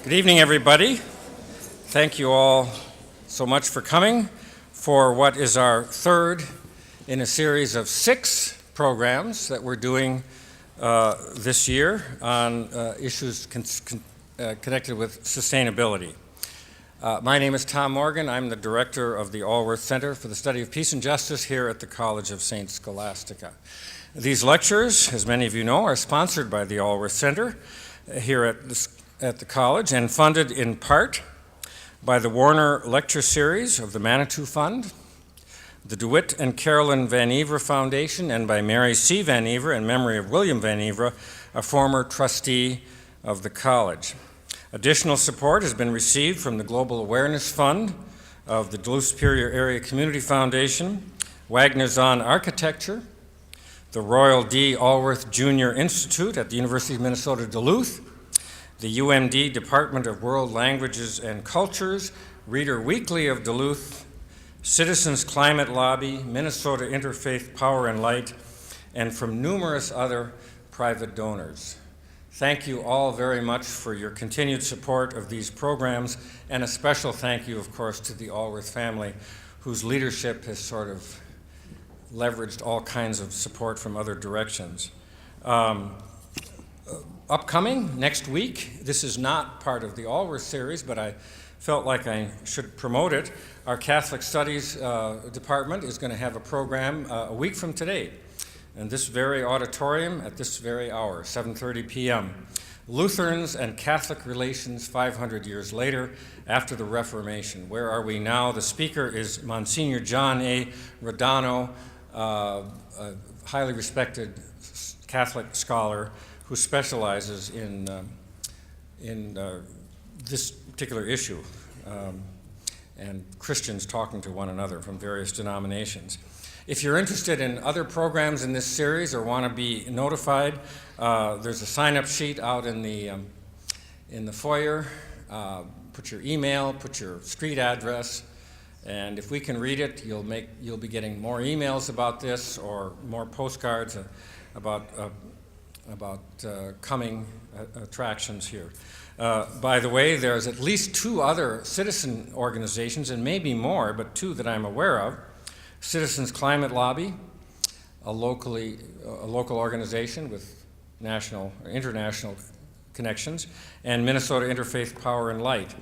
Good evening, everybody. Thank you all so much for coming for what is our third in a series of 6 programs that we're doing this year on issues connected with sustainability. My name is Tom Morgan. I'm the director of the Alworth Center for the Study of Peace and Justice here at the College of St. Scholastica. These lectures, as many of you know, are sponsored by the Alworth Center here at the college and funded in part by the Warner Lecture Series of the Manitou Fund, the DeWitt and Carolyn Van Everen Foundation, and by Mary C. Van Everen in memory of William Van Everen, a former trustee of the college. Additional support has been received from the Global Awareness Fund of the Duluth Superior Area Community Foundation, Wagner Zahn Architecture, the Royal D. Alworth Jr. Institute at the University of Minnesota Duluth, the UMD Department of World Languages and Cultures, Reader Weekly of Duluth, Citizens Climate Lobby, Minnesota Interfaith Power and Light, and from numerous other private donors. Thank you all very much for your continued support of these programs, and a special thank you, of course, to the Alworth family, whose leadership has sort of leveraged all kinds of support from other directions. Upcoming next week, this is not part of the Alworth series, but I felt like I should promote it. Our Catholic Studies department is going to have a program a week from today in this very auditorium at this very hour, 7:30 p.m. Lutherans and Catholic Relations 500 years later after the Reformation. Where are we now? The speaker is Monsignor John A. Rodano, a highly respected Catholic scholar who specializes in this particular issue, and Christians talking to one another from various denominations. If you're interested in other programs in this series or want to be notified, there's a sign-up sheet out in the foyer. Put your email, put your street address, and if we can read it, you'll be getting more emails about this or more postcards about coming attractions here. By the way, there's at least 2 other citizen organizations, and maybe more, but 2 that I'm aware of. Citizens Climate Lobby, a local organization with national or international connections, and Minnesota Interfaith Power and Light.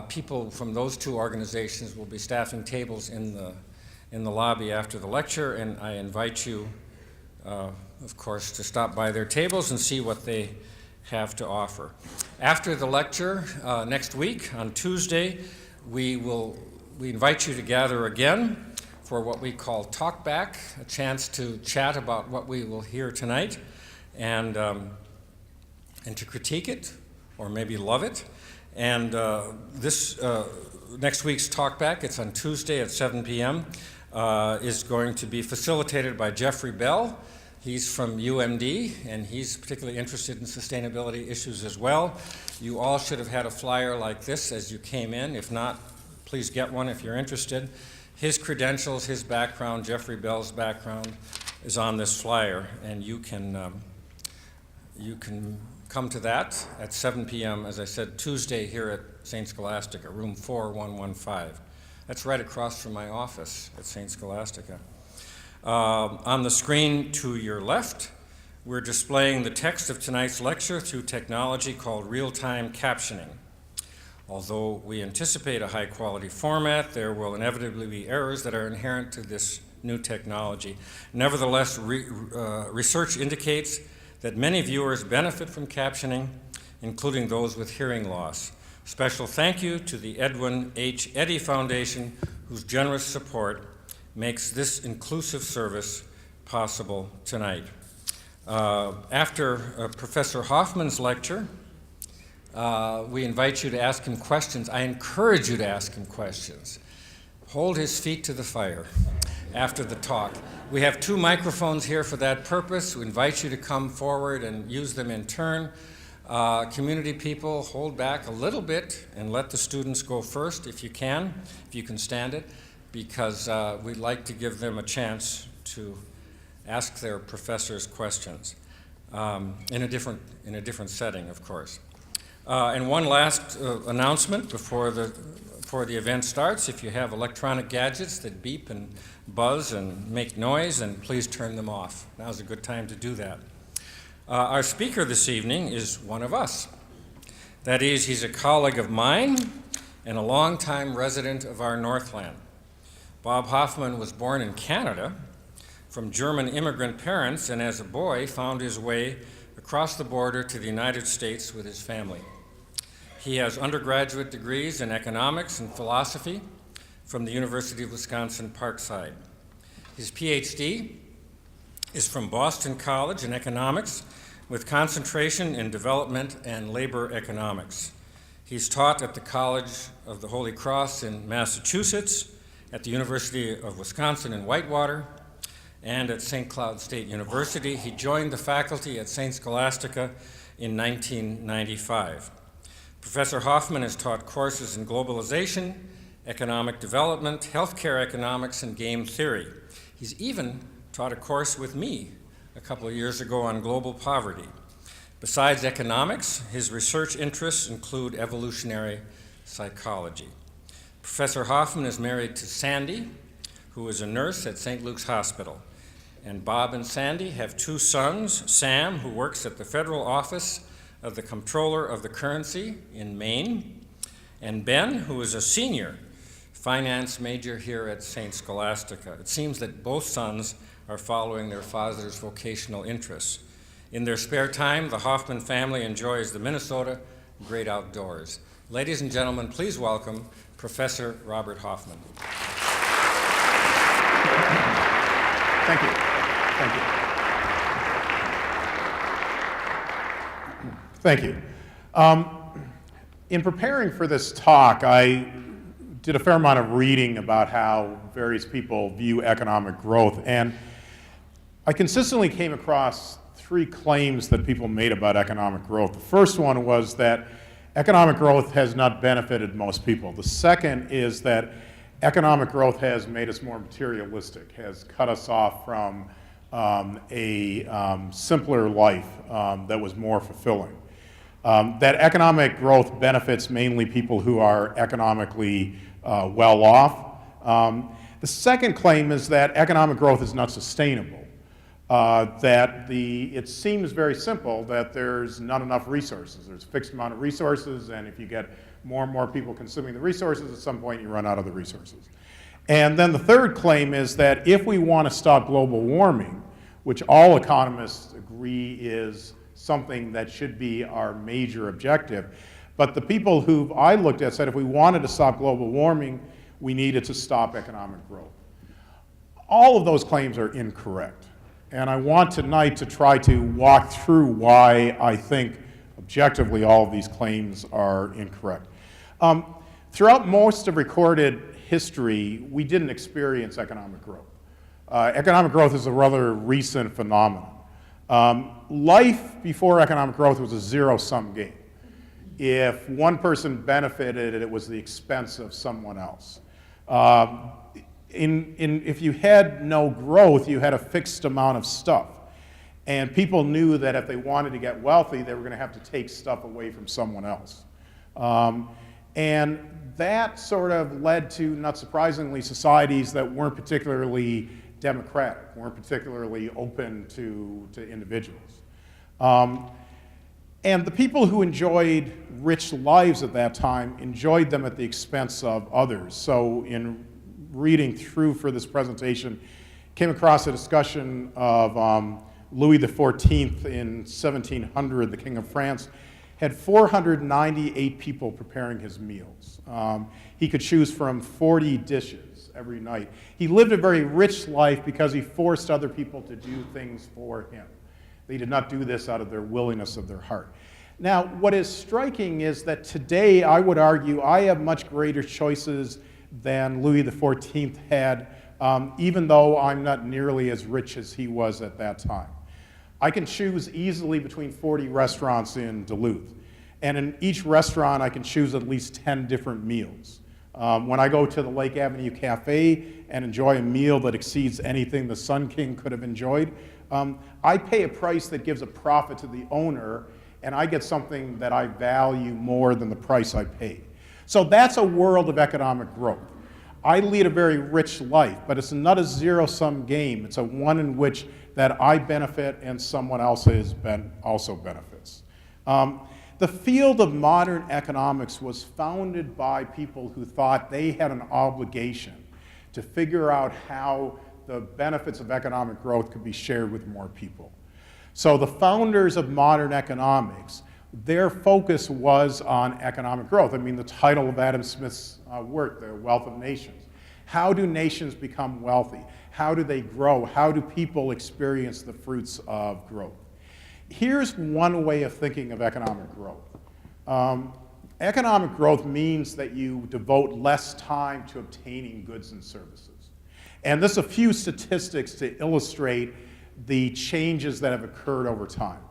People from those 2 organizations will be staffing tables in the lobby after the lecture, and I invite you of course, to stop by their tables and see what they have to offer. After the lecture next week, on Tuesday, we invite you to gather again for what we call Talk Back, a chance to chat about what we will hear tonight and to critique it or maybe love it. And this next week's Talk Back, it's on Tuesday at 7 p.m., is going to be facilitated by Jeffrey Bell. He's from UMD, and he's particularly interested in sustainability issues as well. You all should have had a flyer like this as you came in. If not, please get one if you're interested. His credentials, his background, Jeffrey Bell's background is on this flyer, and you can come to that at 7 p.m., as I said, Tuesday here at St. Scholastica, room 4115. That's right across from my office at St. Scholastica. On the screen to your left, we're displaying the text of tonight's lecture through technology called real-time captioning. Although we anticipate a high-quality format, there will inevitably be errors that are inherent to this new technology. Nevertheless, research indicates that many viewers benefit from captioning, including those with hearing loss. Special thank you to the Edwin H. Eddy Foundation, whose generous support makes this inclusive service possible tonight. After Professor Hoffman's lecture, we invite you to ask him questions. I encourage you to ask him questions. Hold his feet to the fire after the talk. We have 2 microphones here for that purpose. We invite you to come forward and use them in turn. Community people, hold back a little bit and let the students go first if you can stand it, because we'd like to give them a chance to ask their professors questions in a different setting, of course. And one last announcement before the event starts. If you have electronic gadgets that beep and buzz and make noise, then please turn them off. Now's a good time to do that. Our speaker this evening is one of us. That is, he's a colleague of mine and a longtime resident of our Northland. Bob Hoffman was born in Canada from German immigrant parents, and as a boy found his way across the border to the United States with his family. He has undergraduate degrees in economics and philosophy from the University of Wisconsin-Parkside. His PhD is from Boston College in economics with concentration in development and labor economics. He's taught at the College of the Holy Cross in Massachusetts, at the University of Wisconsin in Whitewater, and at St. Cloud State University. He joined the faculty at St. Scholastica in 1995. Professor Hoffman has taught courses in globalization, economic development, healthcare economics, and game theory. He's even taught a course with me a couple of years ago on global poverty. Besides economics, his research interests include evolutionary psychology. Professor Hoffman is married to Sandy, who is a nurse at St. Luke's Hospital. And Bob and Sandy have two sons, Sam, who works at the Federal Office of the Comptroller of the Currency in Maine, and Ben, who is a senior finance major here at St. Scholastica. It seems that both sons are following their father's vocational interests. In their spare time, the Hoffman family enjoys the Minnesota great outdoors. Ladies and gentlemen, please welcome Professor Robert Hoffman. Thank you. Thank you. In preparing for this talk, I did a fair amount of reading about how various people view economic growth, and I consistently came across three claims that people made about economic growth. The first one was that economic growth has not benefited most people. The second is that economic growth has made us more materialistic, has cut us off from a simpler life that was more fulfilling. That economic growth benefits mainly people who are economically well off. The second claim is that economic growth is not sustainable. It seems very simple that there's not enough resources. There's a fixed amount of resources, and if you get more and more people consuming the resources, at some point you run out of the resources. And then the third claim is that if we want to stop global warming, which all economists agree is something that should be our major objective, but the people who I looked at said if we wanted to stop global warming, we needed to stop economic growth. All of those claims are incorrect. And I want tonight to try to walk through why I think objectively all of these claims are incorrect. Throughout most of recorded history, we didn't experience economic growth. Economic growth is a rather recent phenomenon. Life before economic growth was a zero-sum game. If one person benefited, it was the expense of someone else. If you had no growth, you had a fixed amount of stuff. And people knew that if they wanted to get wealthy, they were going to have to take stuff away from someone else. And that sort of led to, not surprisingly, societies that weren't particularly democratic, weren't particularly open to individuals. And the people who enjoyed rich lives at that time enjoyed them at the expense of others. So in reading through for this presentation, came across a discussion of Louis XIV in 1700, the King of France, had 498 people preparing his meals. He could choose from 40 dishes every night. He lived a very rich life because he forced other people to do things for him. They did not do this out of their willingness of their heart. Now, what is striking is that today, I would argue, I have much greater choices than Louis XIV had, even though I'm not nearly as rich as he was at that time. I can choose easily between 40 restaurants in Duluth. And in each restaurant, I can choose at least 10 different meals. When I go to the Lake Avenue Cafe and enjoy a meal that exceeds anything the Sun King could have enjoyed, I pay a price that gives a profit to the owner, and I get something that I value more than the price I paid. So that's a world of economic growth. I lead a very rich life, but it's not a zero-sum game. It's a one in which that I benefit and someone else also benefits. The field of modern economics was founded by people who thought they had an obligation to figure out how the benefits of economic growth could be shared with more people. So the founders of modern economics, their focus was on economic growth. I mean, the title of Adam Smith's work, The Wealth of Nations. How do nations become wealthy? How do they grow? How do people experience the fruits of growth? Here's one way of thinking of economic growth. Economic growth means that you devote less time to obtaining goods and services. And there's a few statistics to illustrate the changes that have occurred over time.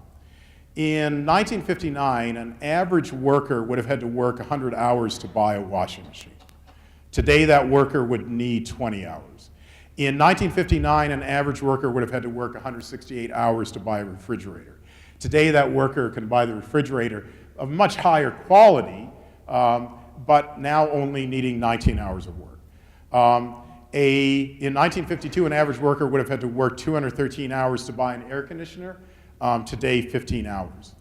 In 1959, an average worker would have had to work 100 hours to buy a washing machine. Today, that worker would need 20 hours. In 1959, an average worker would have had to work 168 hours to buy a refrigerator. Today, that worker can buy the refrigerator of much higher quality, but now only needing 19 hours of work. In 1952, an average worker would have had to work 213 hours to buy an air conditioner. Today, 15 hours.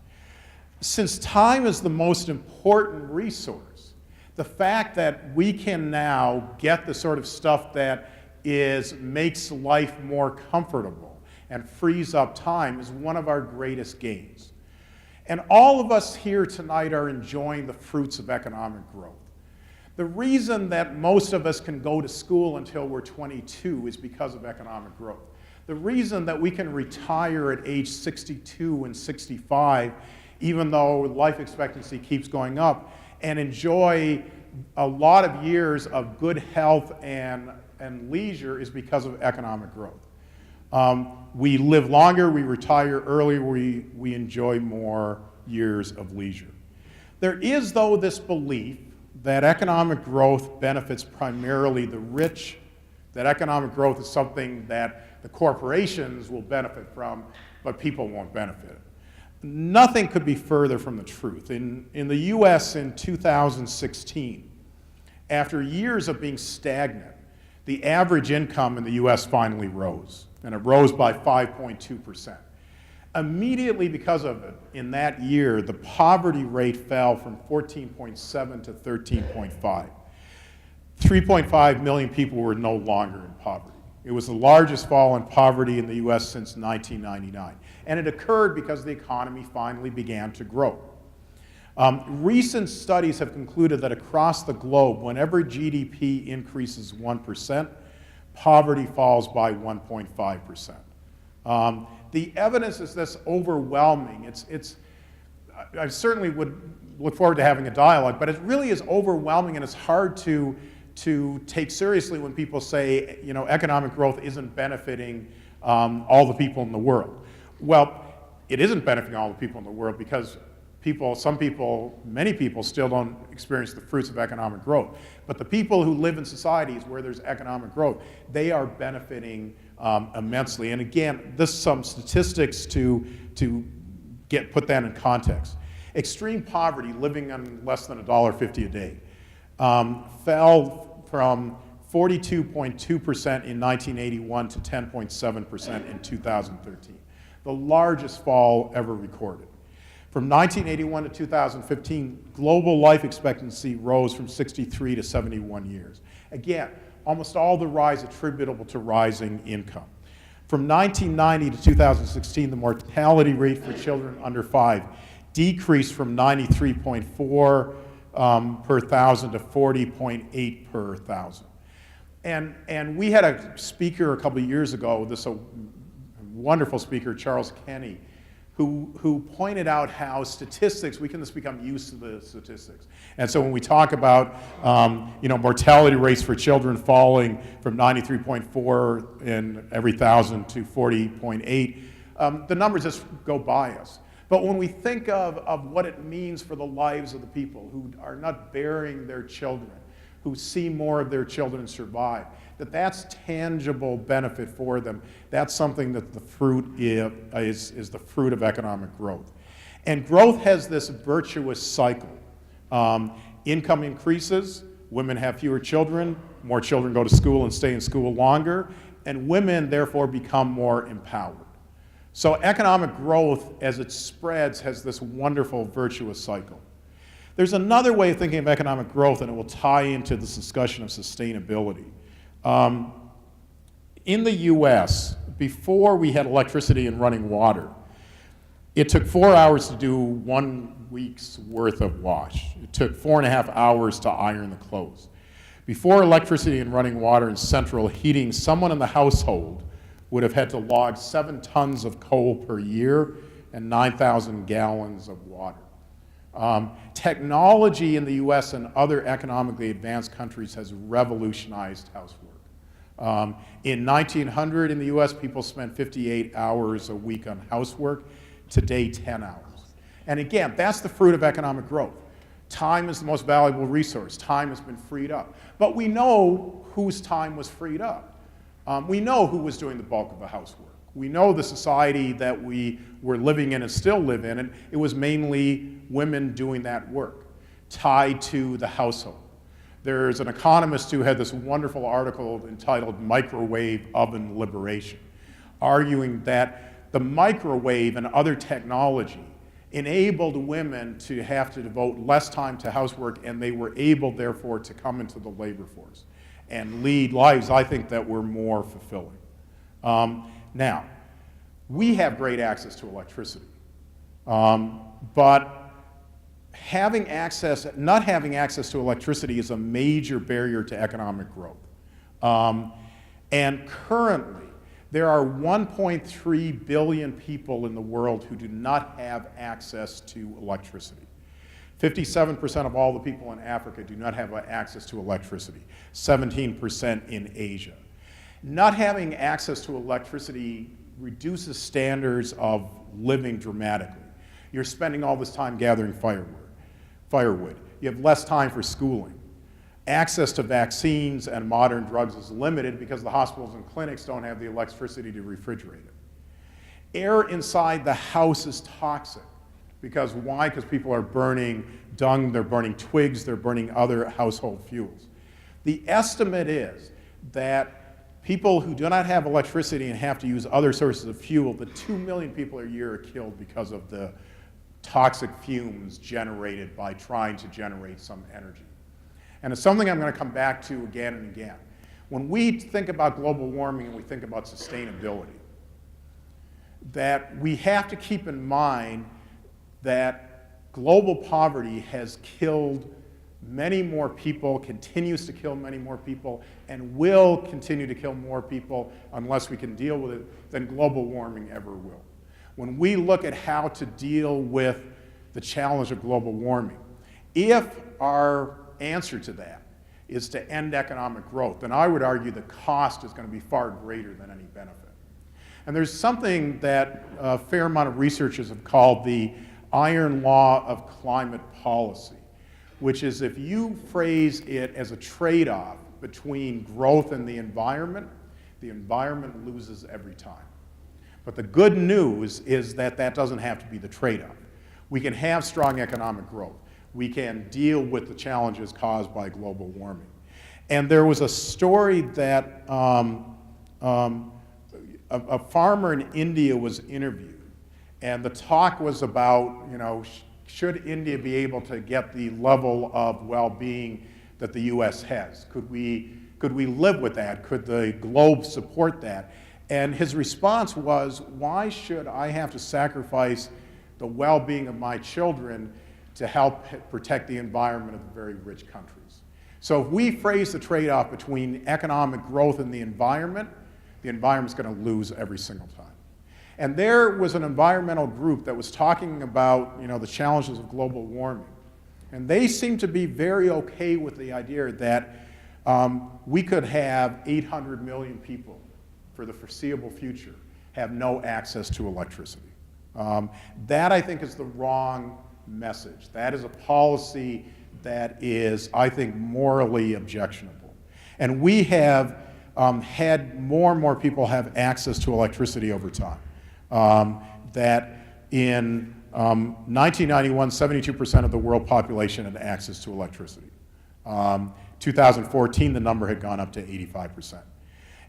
Since time is the most important resource, the fact that we can now get the sort of stuff that makes life more comfortable and frees up time is one of our greatest gains. And all of us here tonight are enjoying the fruits of economic growth. The reason that most of us can go to school until we're 22 is because of economic growth. The reason that we can retire at age 62 and 65, even though life expectancy keeps going up, and enjoy a lot of years of good health and leisure is because of economic growth. We live longer, we retire earlier, we enjoy more years of leisure. There is, though, this belief that economic growth benefits primarily the rich, that economic growth is something that the corporations will benefit from, but people won't benefit. Nothing could be further from the truth. In the US in 2016, after years of being stagnant, the average income in the US finally rose, and it rose by 5.2%. Immediately because of it, in that year, the poverty rate fell from 14.7 to 13.5. 3.5 million people were no longer in poverty. It was the largest fall in poverty in the US since 1999. And it occurred because the economy finally began to grow. Recent studies have concluded that across the globe, whenever GDP increases 1%, poverty falls by 1.5%. The evidence is this overwhelming. I certainly would look forward to having a dialogue, but it really is overwhelming, and it's hard to take seriously when people say, you know, economic growth isn't benefiting all the people in the world. Well, it isn't benefiting all the people in the world because many people still don't experience the fruits of economic growth. But the people who live in societies where there's economic growth, they are benefiting immensely. And again, there's some statistics to put that in context. Extreme poverty, living on less than $1.50 a day, fell from 42.2% in 1981 to 10.7% in 2013, the largest fall ever recorded. From 1981 to 2015, global life expectancy rose from 63 to 71 years. Again, almost all the rise attributable to rising income. From 1990 to 2016, the mortality rate for children under 5 decreased from 93.4 per thousand to 40.8 per thousand. And we had a speaker a couple of years ago, a wonderful speaker, Charles Kenny, who pointed out how statistics, we can just become used to the statistics. And so when we talk about mortality rates for children falling from 93.4 in every thousand to 40.8, the numbers just go by us. But when we think of what it means for the lives of the people who are not bearing their children, who see more of their children survive, that's tangible benefit for them. That's something that the fruit is the fruit of economic growth. And growth has this virtuous cycle. Income increases, women have fewer children, more children go to school and stay in school longer, and women therefore become more empowered. So economic growth, as it spreads, has this wonderful virtuous cycle. There's another way of thinking of economic growth, and it will tie into this discussion of sustainability. In the US, before we had electricity and running water, it took 4 hours to do 1 week's worth of wash. It took 4.5 hours to iron the clothes. Before electricity and running water and central heating, someone in the household would have had to log 7 tons of coal per year and 9,000 gallons of water. Technology in the US and other economically advanced countries has revolutionized housework. In 1900 in the US, people spent 58 hours a week on housework. Today, 10 hours. And again, that's the fruit of economic growth. Time is the most valuable resource. Time has been freed up. But we know whose time was freed up. We know who was doing the bulk of the housework. We know the society that we were living in and still live in, and it was mainly women doing that work, tied to the household. There's an economist who had this wonderful article entitled Microwave Oven Liberation, arguing that the microwave and other technology enabled women to have to devote less time to housework, and they were able, therefore, to come into the labor force and lead lives, I think, that were more fulfilling. Now, we have great access to electricity, but not having access to electricity is a major barrier to economic growth. And currently, there are 1.3 billion people in the world who do not have access to electricity. 57% of all the people in Africa do not have access to electricity, 17% in Asia. Not having access to electricity reduces standards of living dramatically. You're spending all this time gathering firewood. You have less time for schooling. Access to vaccines and modern drugs is limited because the hospitals and clinics don't have the electricity to refrigerate it. Air inside the house is toxic. Because why? Because people are burning dung, they're burning twigs, they're burning other household fuels. The estimate is that people who do not have electricity and have to use other sources of fuel, that 2 million people a year are killed because of the toxic fumes generated by trying to generate some energy. And it's something I'm going to come back to again and again. When we think about global warming and we think about sustainability, that we have to keep in mind that global poverty has killed many more people, continues to kill many more people, and will continue to kill more people unless we can deal with it than global warming ever will. When we look at how to deal with the challenge of global warming, if our answer to that is to end economic growth, then I would argue the cost is going to be far greater than any benefit. And there's something that a fair amount of researchers have called the iron law of climate policy, which is if you phrase it as a trade-off between growth and the environment loses every time. But the good news is that that doesn't have to be the trade-off. We can have strong economic growth. We can deal with the challenges caused by global warming. And there was a story that a farmer in India was interviewed, and the talk was about, should India be able to get the level of well-being that the US has? Could we live with that? Could the globe support that? And his response was, why should I have to sacrifice the well-being of my children to help protect the environment of the very rich countries? So if we phrase the trade-off between economic growth and the environment's going to lose every single time. And there was an environmental group that was talking about, the challenges of global warming. And they seemed to be very okay with the idea that we could have 800 million people for the foreseeable future have no access to electricity. That, I think, is the wrong message. That is a policy that is, I think, morally objectionable. And we have had more and more people have access to electricity over time. That in 1991, 72% of the world population had access to electricity. 2014, the number had gone up to 85%.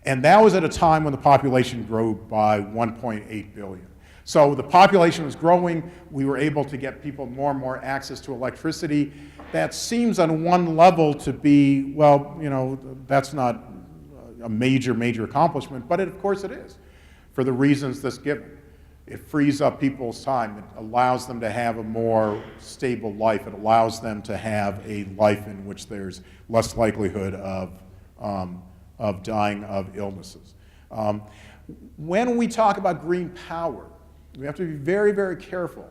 And that was at a time when the population grew by 1.8 billion. So the population was growing. We were able to get people more and more access to electricity. That seems on one level to be, well, you know, that's not a major accomplishment, but of course it is, for the reasons that's given. It frees up people's time. It allows them to have a more stable life. It allows them to have a life in which there's less likelihood of dying of illnesses. When we talk about green power, we have to be very careful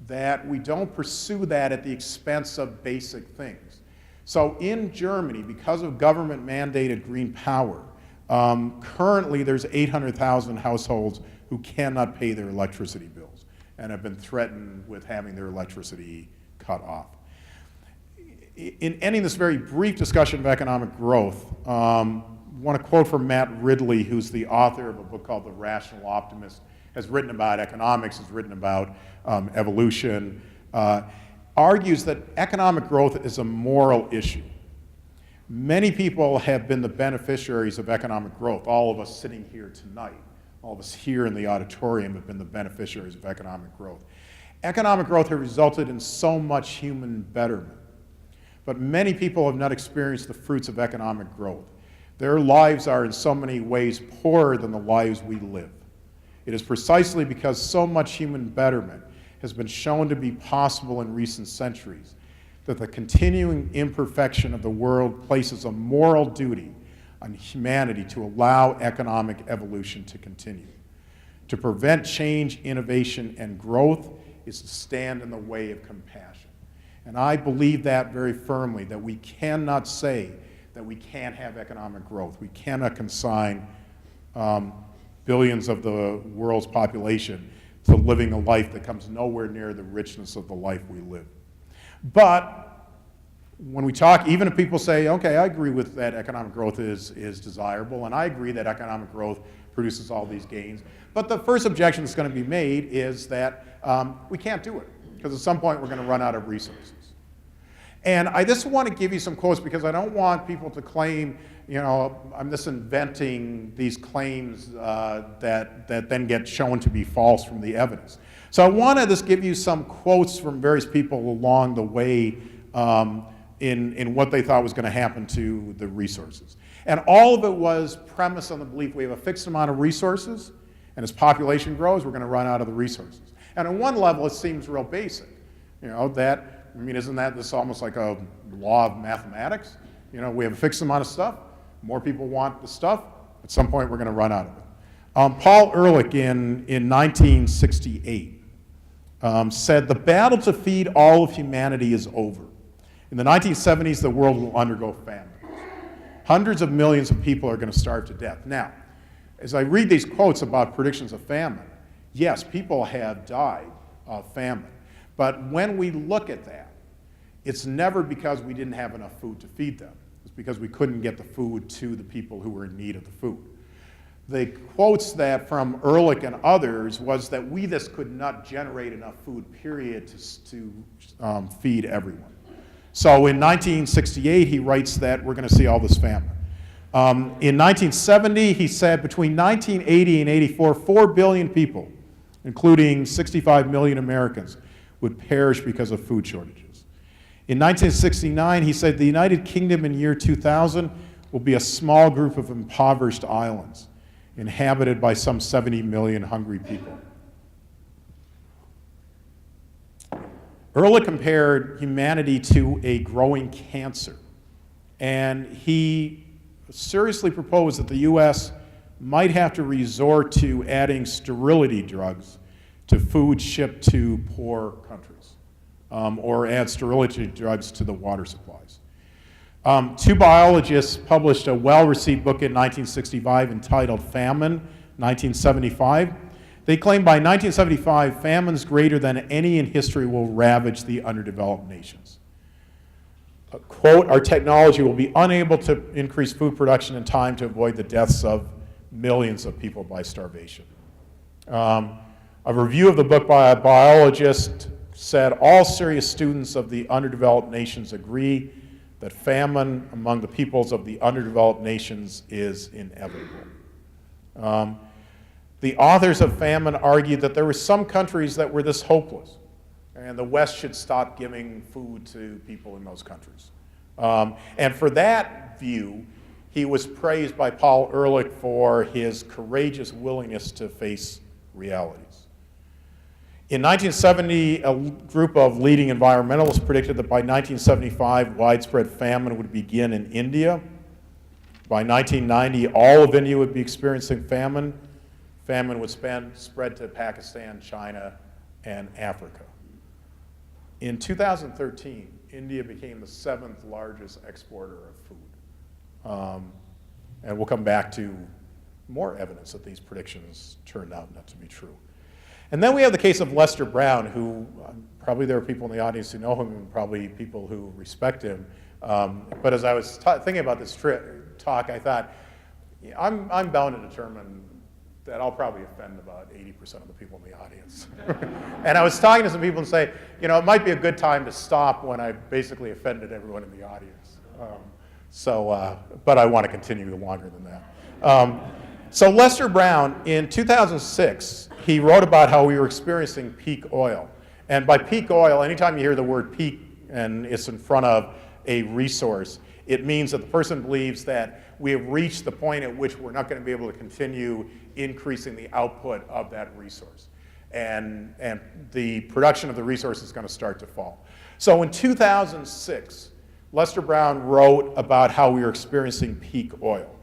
that we don't pursue that at the expense of basic things. So in Germany, because of government-mandated green power, currently there's 800,000 households who cannot pay their electricity bills and have been threatened with having their electricity cut off. In ending this very brief discussion of economic growth, I want to quote from Matt Ridley, who's the author of a book called The Rational Optimist, has written about economics, has written about evolution, argues that economic growth is a moral issue. Many people have been the beneficiaries of economic growth. All of us sitting here tonight, all of us here in the auditorium have been the beneficiaries of economic growth. Economic growth has resulted in so much human betterment, but many people have not experienced the fruits of economic growth. Their lives are in so many ways poorer than the lives we live. It is precisely because so much human betterment has been shown to be possible in recent centuries that the continuing imperfection of the world places a moral duty on humanity to allow economic evolution to continue. To prevent change, innovation, and growth is to stand in the way of compassion. And I believe that very firmly, that we cannot say that we can't have economic growth. We cannot consign billions of the world's population to living a life that comes nowhere near the richness of the life we live. But when we talk, even if people say, okay, I agree with that economic growth is desirable, and I agree that economic growth produces all these gains, but the first objection that's going to be made is that we can't do it, because at some point we're going to run out of resources. And I just want to give you some quotes, because I don't want people to claim, you know, I'm just inventing these claims that then get shown to be false from the evidence. So I want to just give you some quotes from various people along the way in what they thought was going to happen to the resources. And all of it was premised on the belief we have a fixed amount of resources, and as population grows, we're going to run out of the resources. And on one level, it seems real basic, you know, that, I mean, isn't that this almost like a law of mathematics? You know, we have a fixed amount of stuff, more people want the stuff, at some point we're going to run out of it. Paul Ehrlich in 1968 said, the battle to feed all of humanity is over. In the 1970s, the world will undergo famine. Hundreds of millions of people are going to starve to death. Now, as I read these quotes about predictions of famine, yes, people have died of famine. But when we look at that, it's never because we didn't have enough food to feed them. It's because we couldn't get the food to the people who were in need of the food. The quotes that from Ehrlich and others was that we just could not generate enough food, period, to feed everyone. So in 1968, he writes that we're going to see all this famine. In 1970, he said between 1980 and 84, 4 billion people, including 65 million Americans, would perish because of food shortages. In 1969, he said the United Kingdom in year 2000 will be a small group of impoverished islands inhabited by some 70 million hungry people. Ehrlich compared humanity to a growing cancer, and he seriously proposed that the U.S. might have to resort to adding sterility drugs to food shipped to poor countries, or add sterility drugs to the water supplies. Two biologists published a well-received book in 1965 entitled Famine, 1975. They claim by 1975, famines greater than any in history will ravage the underdeveloped nations. Quote, our technology will be unable to increase food production in time to avoid the deaths of millions of people by starvation. A review of the book by a biologist said, all serious students of the underdeveloped nations agree that famine among the peoples of the underdeveloped nations is inevitable. The authors of Famine argued that there were some countries that were this hopeless, and the West should stop giving food to people in those countries. And for that view, he was praised by Paul Ehrlich for his courageous willingness to face realities. In 1970, a group of leading environmentalists predicted that by 1975, widespread famine would begin in India. By 1990, all of India would be experiencing famine. Famine would spread to Pakistan, China, and Africa. In 2013, India became the 7th largest exporter of food. And we'll come back to more evidence that these predictions turned out not to be true. And then we have the case of Lester Brown, who probably there are people in the audience who know him and probably people who respect him. But as I was thinking about this talk, I thought, I'm bound to determine that I'll probably offend about 80% of the people in the audience. And I was talking to some people and say, you know, it might be a good time to stop when I basically offended everyone in the audience. But I want to continue longer than that. So Lester Brown, in 2006, he wrote about how we were experiencing peak oil. And by peak oil, anytime you hear the word peak and it's in front of a resource, it means that the person believes that we have reached the point at which we're not going to be able to continue increasing the output of that resource. And the production of the resource is going to start to fall. So in 2006, Lester Brown wrote about how we were experiencing peak oil.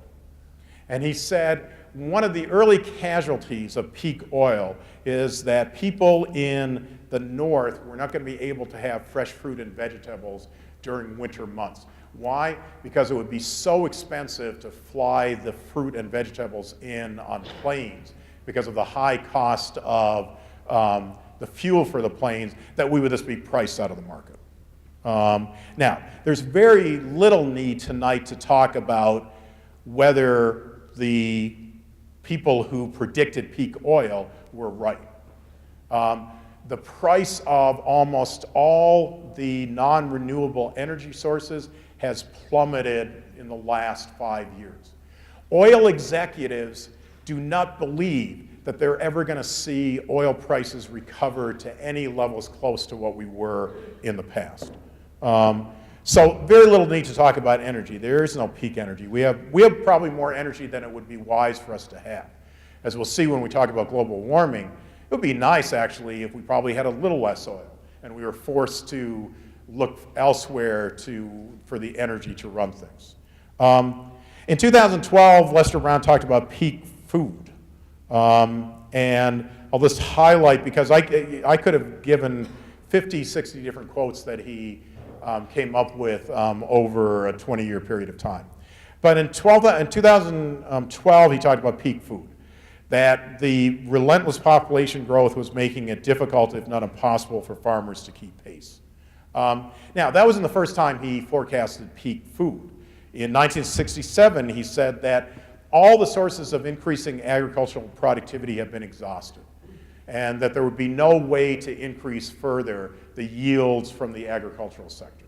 And he said, one of the early casualties of peak oil is that people in the north were not going to be able to have fresh fruit and vegetables during winter months. Why? Because it would be so expensive to fly the fruit and vegetables in on planes because of the high cost of the fuel for the planes that we would just be priced out of the market. Now, there's very little need tonight to talk about whether the people who predicted peak oil were right. The price of almost all the non-renewable energy sources has plummeted in the last 5 years. Oil executives do not believe that they're ever going to see oil prices recover to any levels close to what we were in the past. So very little need to talk about energy. There is no peak energy. We have probably more energy than it would be wise for us to have. As we'll see when we talk about global warming, it would be nice actually if we probably had a little less oil and we were forced to look elsewhere for the energy to run things. In 2012, Lester Brown talked about peak food. And I'll just highlight, because I could have given 50, 60 different quotes that he came up with over a 20-year period of time. But in 2012, he talked about peak food, that the relentless population growth was making it difficult, if not impossible, for farmers to keep pace. Now, that wasn't the first time he forecasted peak food. In 1967, he said that all the sources of increasing agricultural productivity have been exhausted, and that there would be no way to increase further the yields from the agricultural sector.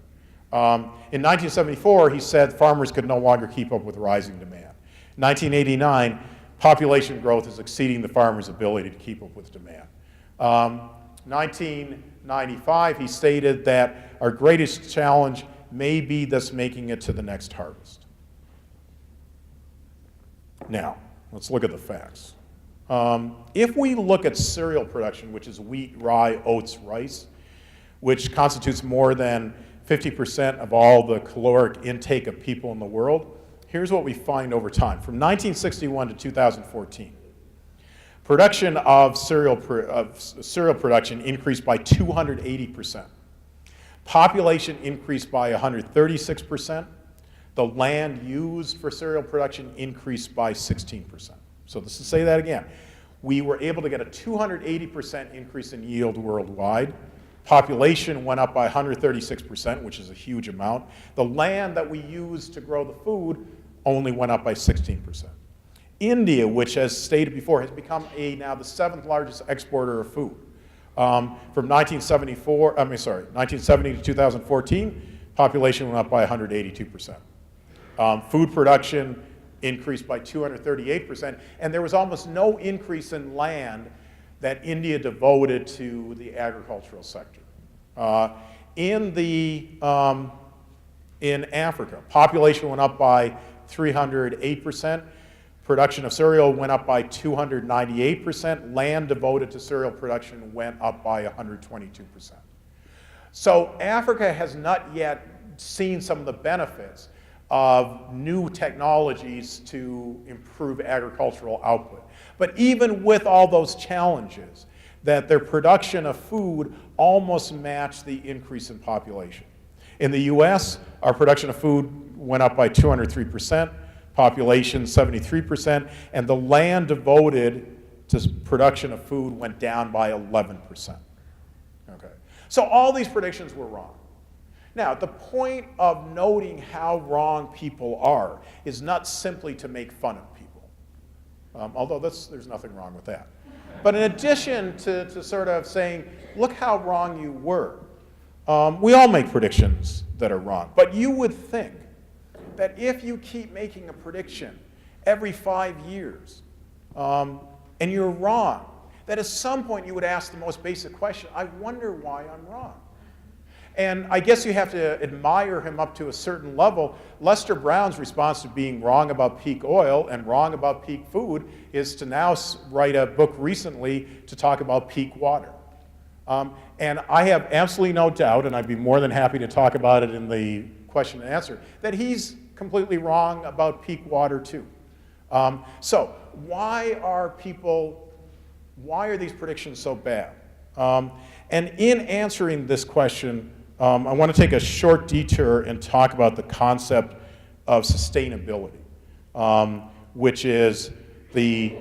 In 1974, he said farmers could no longer keep up with rising demand. 1989, population growth is exceeding the farmers' ability to keep up with demand. 1995, he stated that our greatest challenge may be thus making it to the next harvest. Now, let's look at the facts. If we look at cereal production, which is wheat, rye, oats, rice, which constitutes more than 50% of all the caloric intake of people in the world, here's what we find over time. From 1961 to 2014, production of cereal production increased by 280%. Population increased by 136%. The land used for cereal production increased by 16%. So this to say that again, we were able to get a 280% increase in yield worldwide. Population went up by 136%, which is a huge amount. The land that we used to grow the food only went up by 16%. India, which, as stated before, has become now the 7th largest exporter of food. From 1970 to 2014, population went up by 182%. Food production increased by 238%, and there was almost no increase in land that India devoted to the agricultural sector. In Africa, population went up by 308%. Production of cereal went up by 298%. Land devoted to cereal production went up by 122%. So Africa has not yet seen some of the benefits of new technologies to improve agricultural output. But even with all those challenges, that their production of food almost matched the increase in population. In the US, our production of food went up by 203%. Population 73%, and the land devoted to production of food went down by 11%. Okay. So all these predictions were wrong. Now, the point of noting how wrong people are is not simply to make fun of people, although there's nothing wrong with that. But in addition to sort of saying, look how wrong you were, we all make predictions that are wrong, but you would think that if you keep making a prediction every 5 years, and you're wrong, that at some point you would ask the most basic question, I wonder why I'm wrong. And I guess you have to admire him up to a certain level. Lester Brown's response to being wrong about peak oil and wrong about peak food is to now write a book recently to talk about peak water. And I have absolutely no doubt, and I'd be more than happy to talk about it in the question and answer, that he's completely wrong about peak water too. So why are these predictions so bad? And in answering this question, I want to take a short detour and talk about the concept of sustainability, which is the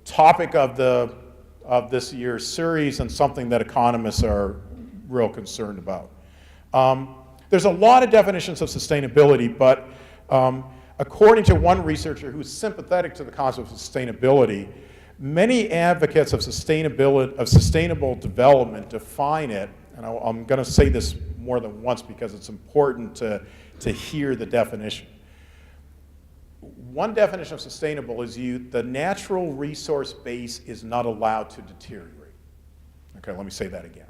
topic of this year's series and something that economists are real concerned about. There's a lot of definitions of sustainability, but according to one researcher who's sympathetic to the concept of sustainability, many advocates of sustainable development define it, and I'm going to say this more than once because it's important to hear the definition. One definition of sustainable is the natural resource base is not allowed to deteriorate. Okay, let me say that again.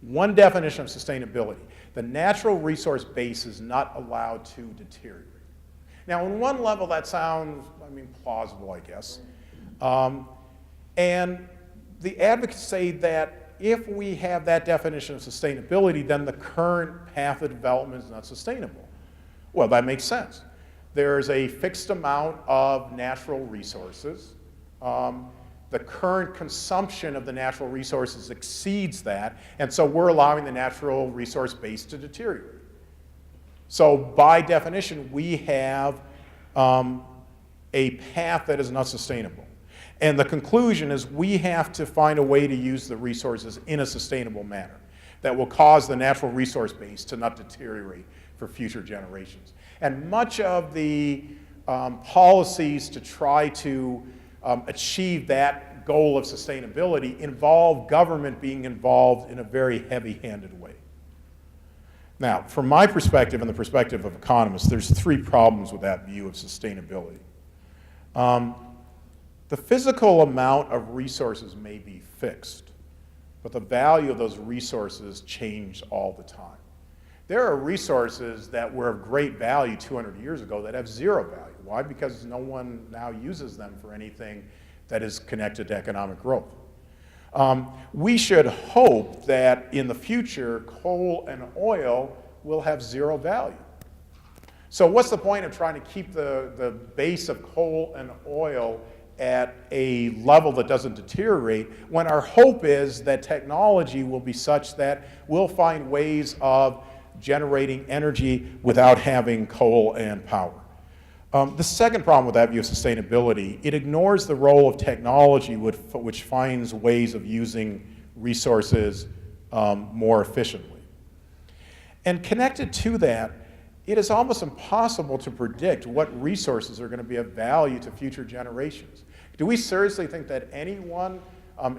One definition of sustainability: the natural resource base is not allowed to deteriorate. Now, on one level, that sounds, plausible, I guess. And the advocates say that if we have that definition of sustainability, then the current path of development is not sustainable. Well, that makes sense. There's a fixed amount of natural resources. The current consumption of the natural resources exceeds that, and so we're allowing the natural resource base to deteriorate. So by definition, we have a path that is not sustainable. And the conclusion is we have to find a way to use the resources in a sustainable manner that will cause the natural resource base to not deteriorate for future generations. And much of the policies to try to achieve that goal of sustainability involve government being involved in a very heavy-handed way. Now, from my perspective and the perspective of economists, there's 3 problems with that view of sustainability. The physical amount of resources may be fixed, but the value of those resources change all the time. There are resources that were of great value 200 years ago that have 0 value. Why? Because no one now uses them for anything that is connected to economic growth. We should hope that in the future, coal and oil will have 0 value. So what's the point of trying to keep the base of coal and oil at a level that doesn't deteriorate when our hope is that technology will be such that we'll find ways of generating energy without having coal and power? The second problem with that view of sustainability, it ignores the role of technology which finds ways of using resources more efficiently. And connected to that, it is almost impossible to predict what resources are going to be of value to future generations. Do we seriously think that anyone,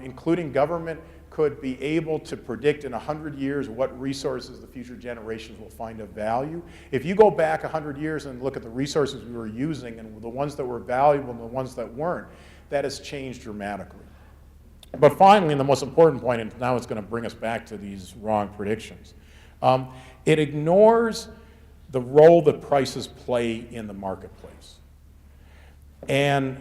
including government, could be able to predict in 100 years what resources the future generations will find of value? If you go back 100 years and look at the resources we were using and the ones that were valuable and the ones that weren't, that has changed dramatically. But finally, and the most important point, and now it's going to bring us back to these wrong predictions, it ignores the role that prices play in the marketplace. And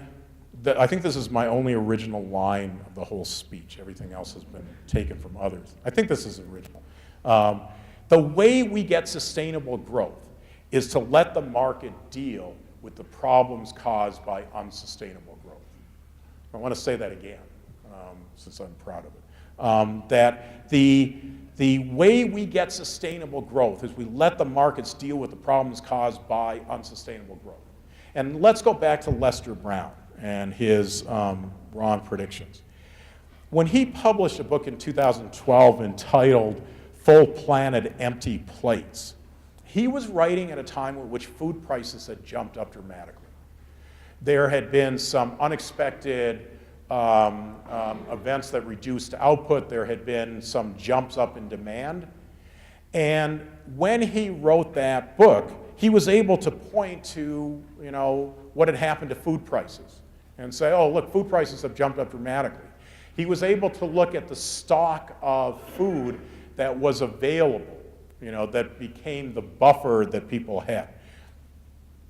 I think this is my only original line of the whole speech. Everything else has been taken from others. I think this is original. The way we get sustainable growth is to let the market deal with the problems caused by unsustainable growth. I want to say that again, since I'm proud of it. That the way we get sustainable growth is we let the markets deal with the problems caused by unsustainable growth. And let's go back to Lester Brown and his wrong predictions. When he published a book in 2012 entitled Full Planet, Empty Plates, he was writing at a time in which food prices had jumped up dramatically. There had been some unexpected events that reduced output. There had been some jumps up in demand. And when he wrote that book, he was able to point to, what had happened to food prices and say, oh, look, food prices have jumped up dramatically. He was able to look at the stock of food that was available, that became the buffer that people had.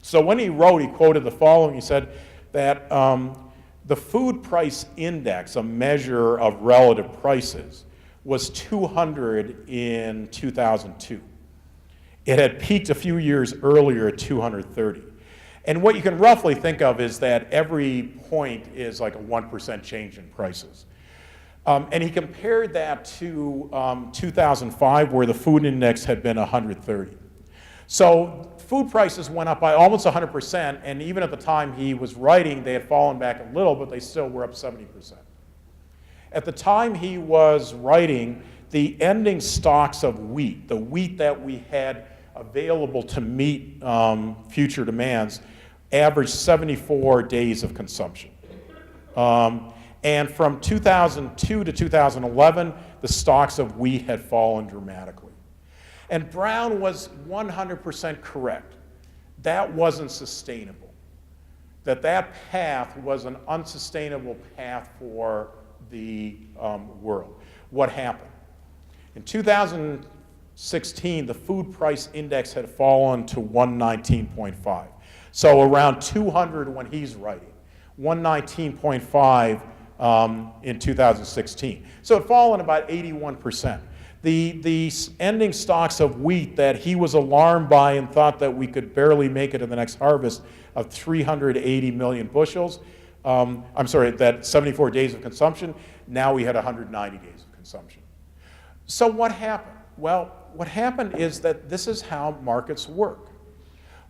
So when he wrote, he quoted the following. He said that the food price index, a measure of relative prices, was 200 in 2002. It had peaked a few years earlier at 230. And what you can roughly think of is that every point is like a 1% change in prices. And he compared that to 2005, where the food index had been 130. So food prices went up by almost 100%, and even at the time he was writing, they had fallen back a little, but they still were up 70%. At the time he was writing, the ending stocks of wheat, the wheat that we had available to meet future demands, averaged 74 days of consumption. And from 2002 to 2011, the stocks of wheat had fallen dramatically. And Brown was 100% correct. That wasn't sustainable. That path was an unsustainable path for the world. What happened? In 2016, the food price index had fallen to 119.5. So around 200 when he's writing, 119.5 in 2016. So it had fallen about 81%. The ending stocks of wheat that he was alarmed by and thought that we could barely make it in the next harvest of 380 million bushels, that 74 days of consumption, now we had 190 days of consumption. So what happened? Well, what happened is that this is how markets work.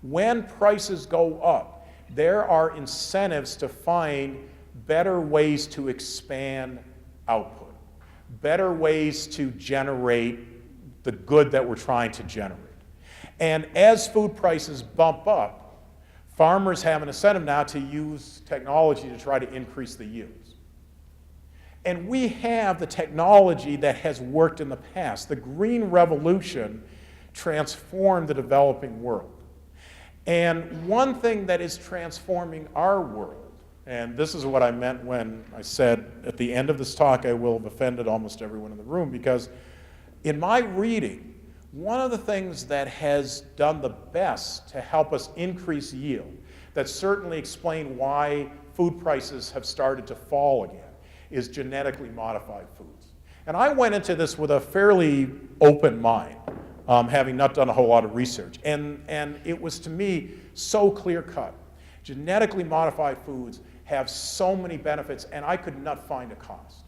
When prices go up, there are incentives to find better ways to expand output, better ways to generate the good that we're trying to generate. And as food prices bump up, farmers have an incentive now to use technology to try to increase the yields. And we have the technology that has worked in the past. The Green Revolution transformed the developing world. And one thing that is transforming our world, and this is what I meant when I said at the end of this talk I will have offended almost everyone in the room, because in my reading, one of the things that has done the best to help us increase yield, that certainly explain why food prices have started to fall again, is genetically modified foods. And I went into this with a fairly open mind, having not done a whole lot of research. And it was, to me, so clear-cut. Genetically modified foods have so many benefits, and I could not find a cost.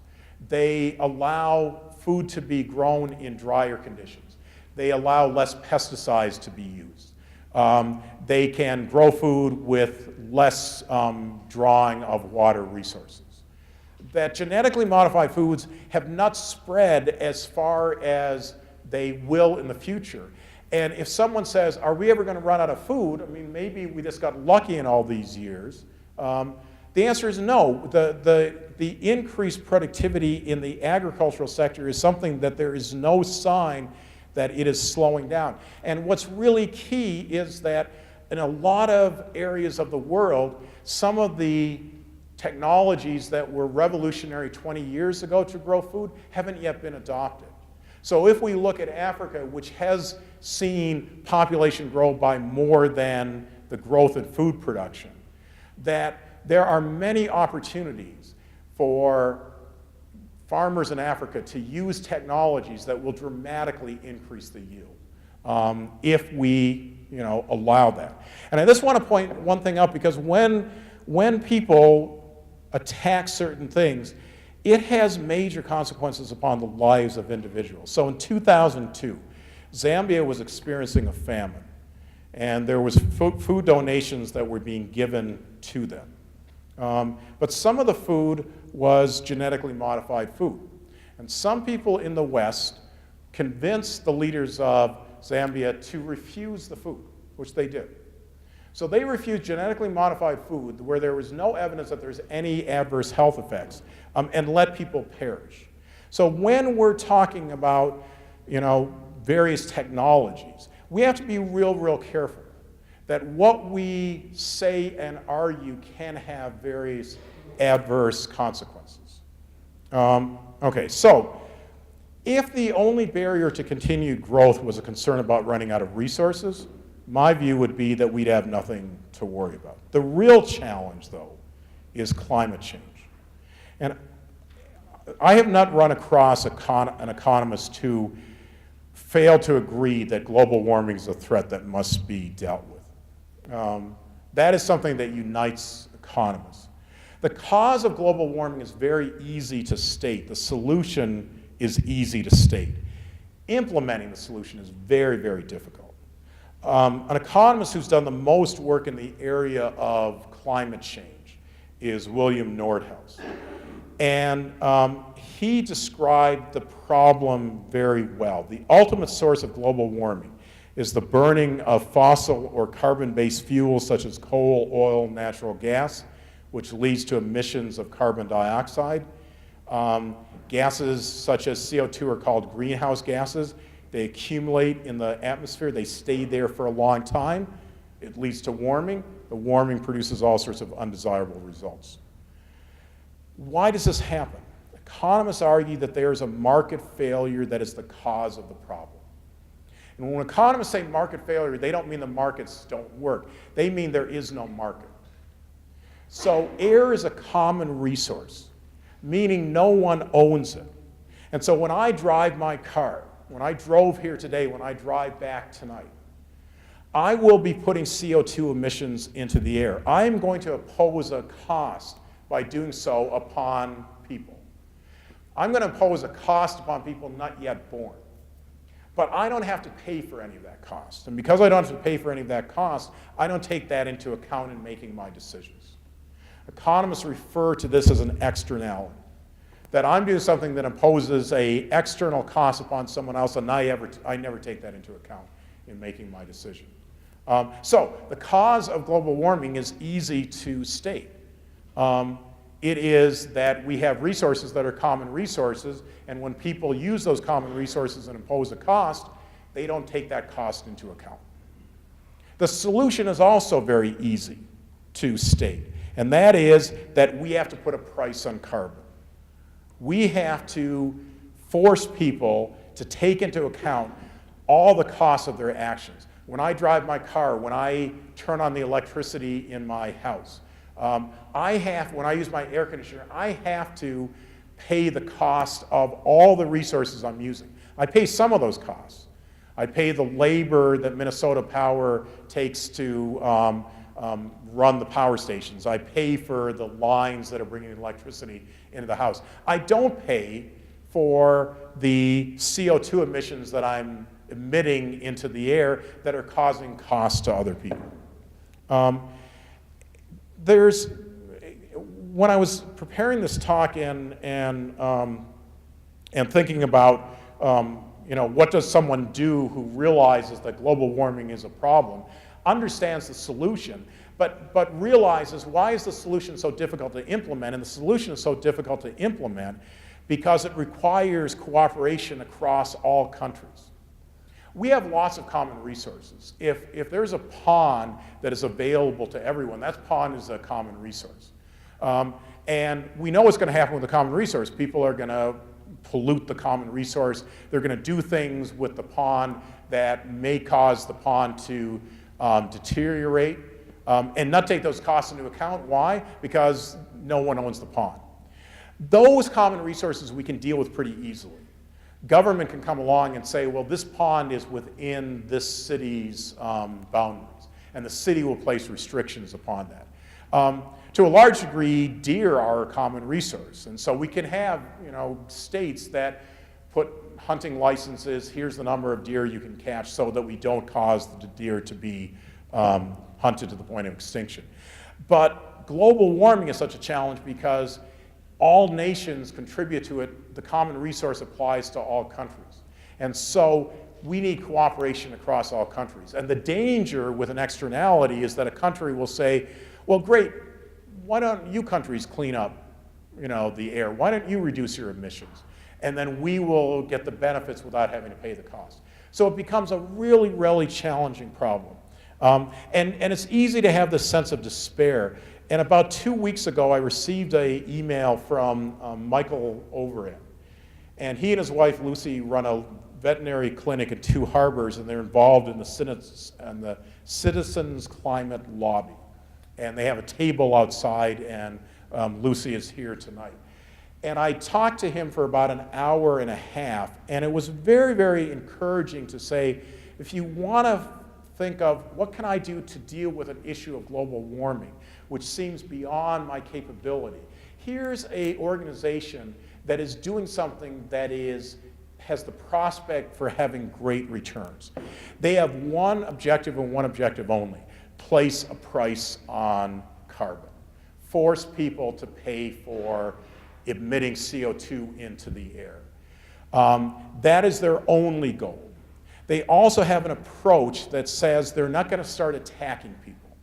They allow food to be grown in drier conditions. They allow less pesticides to be used. They can grow food with less drawing of water resources. That genetically modified foods have not spread as far as they will in the future. And if someone says, are we ever going to run out of food? I mean, maybe we just got lucky in all these years. The answer is no. The increased productivity in the agricultural sector is something that there is no sign that it is slowing down. And what's really key is that in a lot of areas of the world, some of the technologies that were revolutionary 20 years ago to grow food haven't yet been adopted. So if we look at Africa, which has seen population grow by more than the growth in food production, that there are many opportunities for farmers in Africa to use technologies that will dramatically increase the yield if we allow that. And I just want to point one thing out, because when people attack certain things, it has major consequences upon the lives of individuals. So in 2002, Zambia was experiencing a famine, and there was food donations that were being given to them. But some of the food was genetically modified food. And some people in the West convinced the leaders of Zambia to refuse the food, which they did. So they refused genetically modified food where there was no evidence that there's any adverse health effects, and let people perish. So when we're talking about various technologies, we have to be real careful that what we say and argue can have various adverse consequences. Okay, so if the only barrier to continued growth was a concern about running out of resources, my view would be that we'd have nothing to worry about. The real challenge, though, is climate change. And I have not run across an economist who failed to agree that global warming is a threat that must be dealt with. That is something that unites economists. The cause of global warming is very easy to state. The solution is easy to state. Implementing the solution is very difficult. An economist who's done the most work in the area of climate change is William Nordhaus. And he described the problem very well. The ultimate source of global warming is the burning of fossil or carbon-based fuels such as coal, oil, natural gas, which leads to emissions of carbon dioxide. Gases such as CO2 are called greenhouse gases. They accumulate in the atmosphere. They stay there for a long time. It leads to warming. The warming produces all sorts of undesirable results. Why does this happen? Economists argue that there is a market failure that is the cause of the problem. And when economists say market failure, they don't mean the markets don't work. They mean there is no market. So air is a common resource, meaning no one owns it. And so when I drive my car, when I drove here today, when I drive back tonight, I will be putting CO2 emissions into the air. I'm going to impose a cost by doing so upon people. I'm going to impose a cost upon people not yet born. But I don't have to pay for any of that cost. And because I don't have to pay for any of that cost, I don't take that into account in making my decisions. Economists refer to this as an externality, that I'm doing something that imposes an external cost upon someone else, and I never take that into account in making my decision. So the cause of global warming is easy to state. It is that we have resources that are common resources, and when people use those common resources and impose a cost, they don't take that cost into account. The solution is also very easy to state, and that is that we have to put a price on carbon. We have to force people to take into account all the costs of their actions. When I drive my car, when I turn on the electricity in my house, when I use my air conditioner, I have to pay the cost of all the resources I'm using. I pay some of those costs. I pay the labor that Minnesota Power takes to run the power stations. I pay for the lines that are bringing electricity into the house. I don't pay for the CO2 emissions that I'm emitting into the air that are causing costs to other people. When I was preparing this talk and thinking about what does someone do who realizes that global warming is a problem, understands the solution, but realizes why is the solution so difficult to implement? And the solution is so difficult to implement because it requires cooperation across all countries. We have lots of common resources. If there's a pond that is available to everyone, that pond is a common resource. And we know what's going to happen with the common resource. People are going to pollute the common resource. They're going to do things with the pond that may cause the pond to deteriorate and not take those costs into account. Why? Because no one owns the pond. Those common resources we can deal with pretty easily. Government can come along and say, well, this pond is within this city's boundaries, and the city will place restrictions upon that. To a large degree, deer are a common resource, and so we can have states that put hunting licenses, here's the number of deer you can catch, so that we don't cause the deer to be hunted to the point of extinction. But global warming is such a challenge because all nations contribute to it. The common resource applies to all countries. And so we need cooperation across all countries. And the danger with an externality is that a country will say, well, great, why don't you countries clean up the air? Why don't you reduce your emissions? And then we will get the benefits without having to pay the cost. So it becomes a really, really challenging problem. And it's easy to have this sense of despair. And about 2 weeks ago, I received an email from Michael Overend. And he and his wife, Lucy, run a veterinary clinic in Two Harbors, and they're involved in the Citizens Climate Lobby. And they have a table outside, and Lucy is here tonight. And I talked to him for about an hour and a half, and it was very, very encouraging to say, if you want to think of what can I do to deal with an issue of global warming, which seems beyond my capability, here's an organization that is doing something that has the prospect for having great returns. They have one objective and one objective only: place a price on carbon, force people to pay for emitting CO2 into the air. That is their only goal. They also have an approach that says they're not going to start attacking people.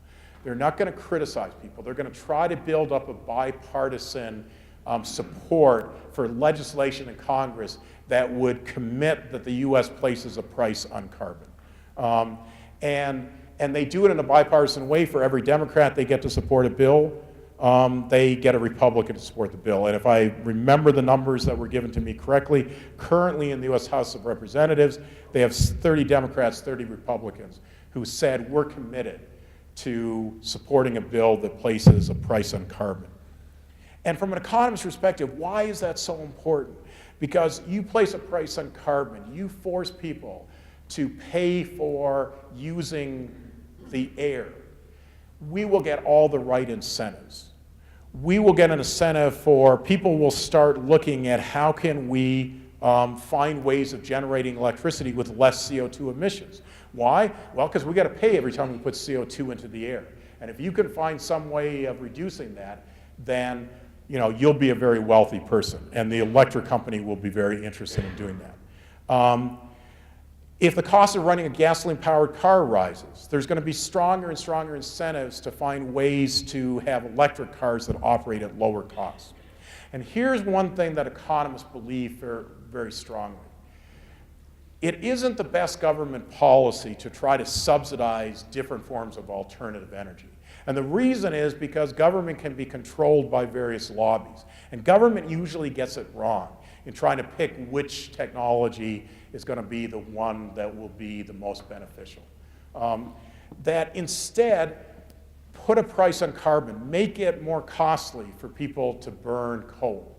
They're not going to criticize people. They're going to try to build up a bipartisan support for legislation in Congress that would commit that the U.S. places a price on carbon. And they do it in a bipartisan way. For every Democrat they get to support a bill, they get a Republican to support the bill. And if I remember the numbers that were given to me correctly, currently in the U.S. House of Representatives, they have 30 Democrats, 30 Republicans who said we're committed to supporting a bill that places a price on carbon. And from an economist's perspective, why is that so important? Because you place a price on carbon, you force people to pay for using the air. We will get all the right incentives. We will get an incentive for people will start looking at how can we find ways of generating electricity with less CO2 emissions. Why? Well, because we got to pay every time we put CO2 into the air. And if you can find some way of reducing that, then you'll be a very wealthy person, and the electric company will be very interested in doing that. If the cost of running a gasoline-powered car rises, there's going to be stronger and stronger incentives to find ways to have electric cars that operate at lower costs. And here's one thing that economists believe very strongly. It isn't the best government policy to try to subsidize different forms of alternative energy. And the reason is because government can be controlled by various lobbies. And government usually gets it wrong in trying to pick which technology is going to be the one that will be the most beneficial. That instead, put a price on carbon, make it more costly for people to burn coal,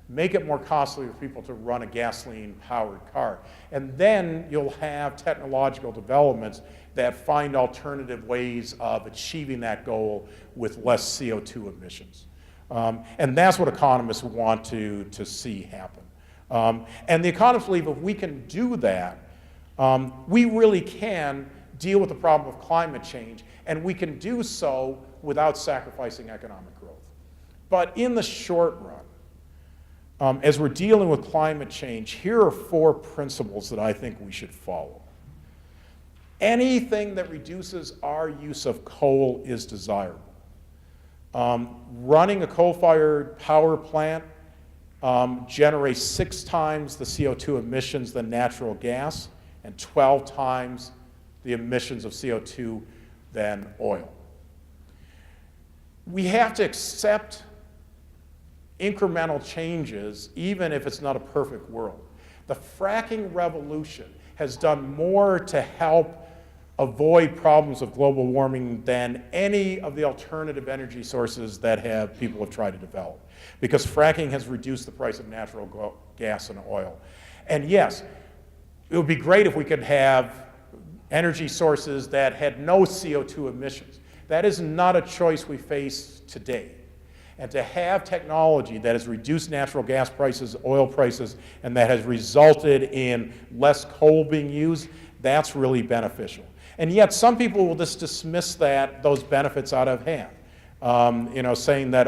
make it more costly for people to run a gasoline-powered car. And then you'll have technological developments that find alternative ways of achieving that goal with less CO2 emissions. And that's what economists want to see happen. And the economists believe if we can do that, we really can deal with the problem of climate change, and we can do so without sacrificing economic growth. But in the short as we're dealing with climate change, here are 4 principles that I think we should follow. Anything that reduces our use of coal is desirable. Running a coal-fired power plant generates 6 times the CO2 emissions than natural gas and 12 times the emissions of CO2 than oil. We have to accept incremental changes, even if it's not a perfect world. The fracking revolution has done more to help avoid problems of global warming than any of the alternative energy sources that people have tried to develop, because fracking has reduced the price of natural gas and oil. And yes, it would be great if we could have energy sources that had no CO2 emissions. That is not a choice we face today. And to have technology that has reduced natural gas prices, oil prices, and that has resulted in less coal being used, that's really beneficial. And yet some people will just dismiss those benefits out of hand, saying that,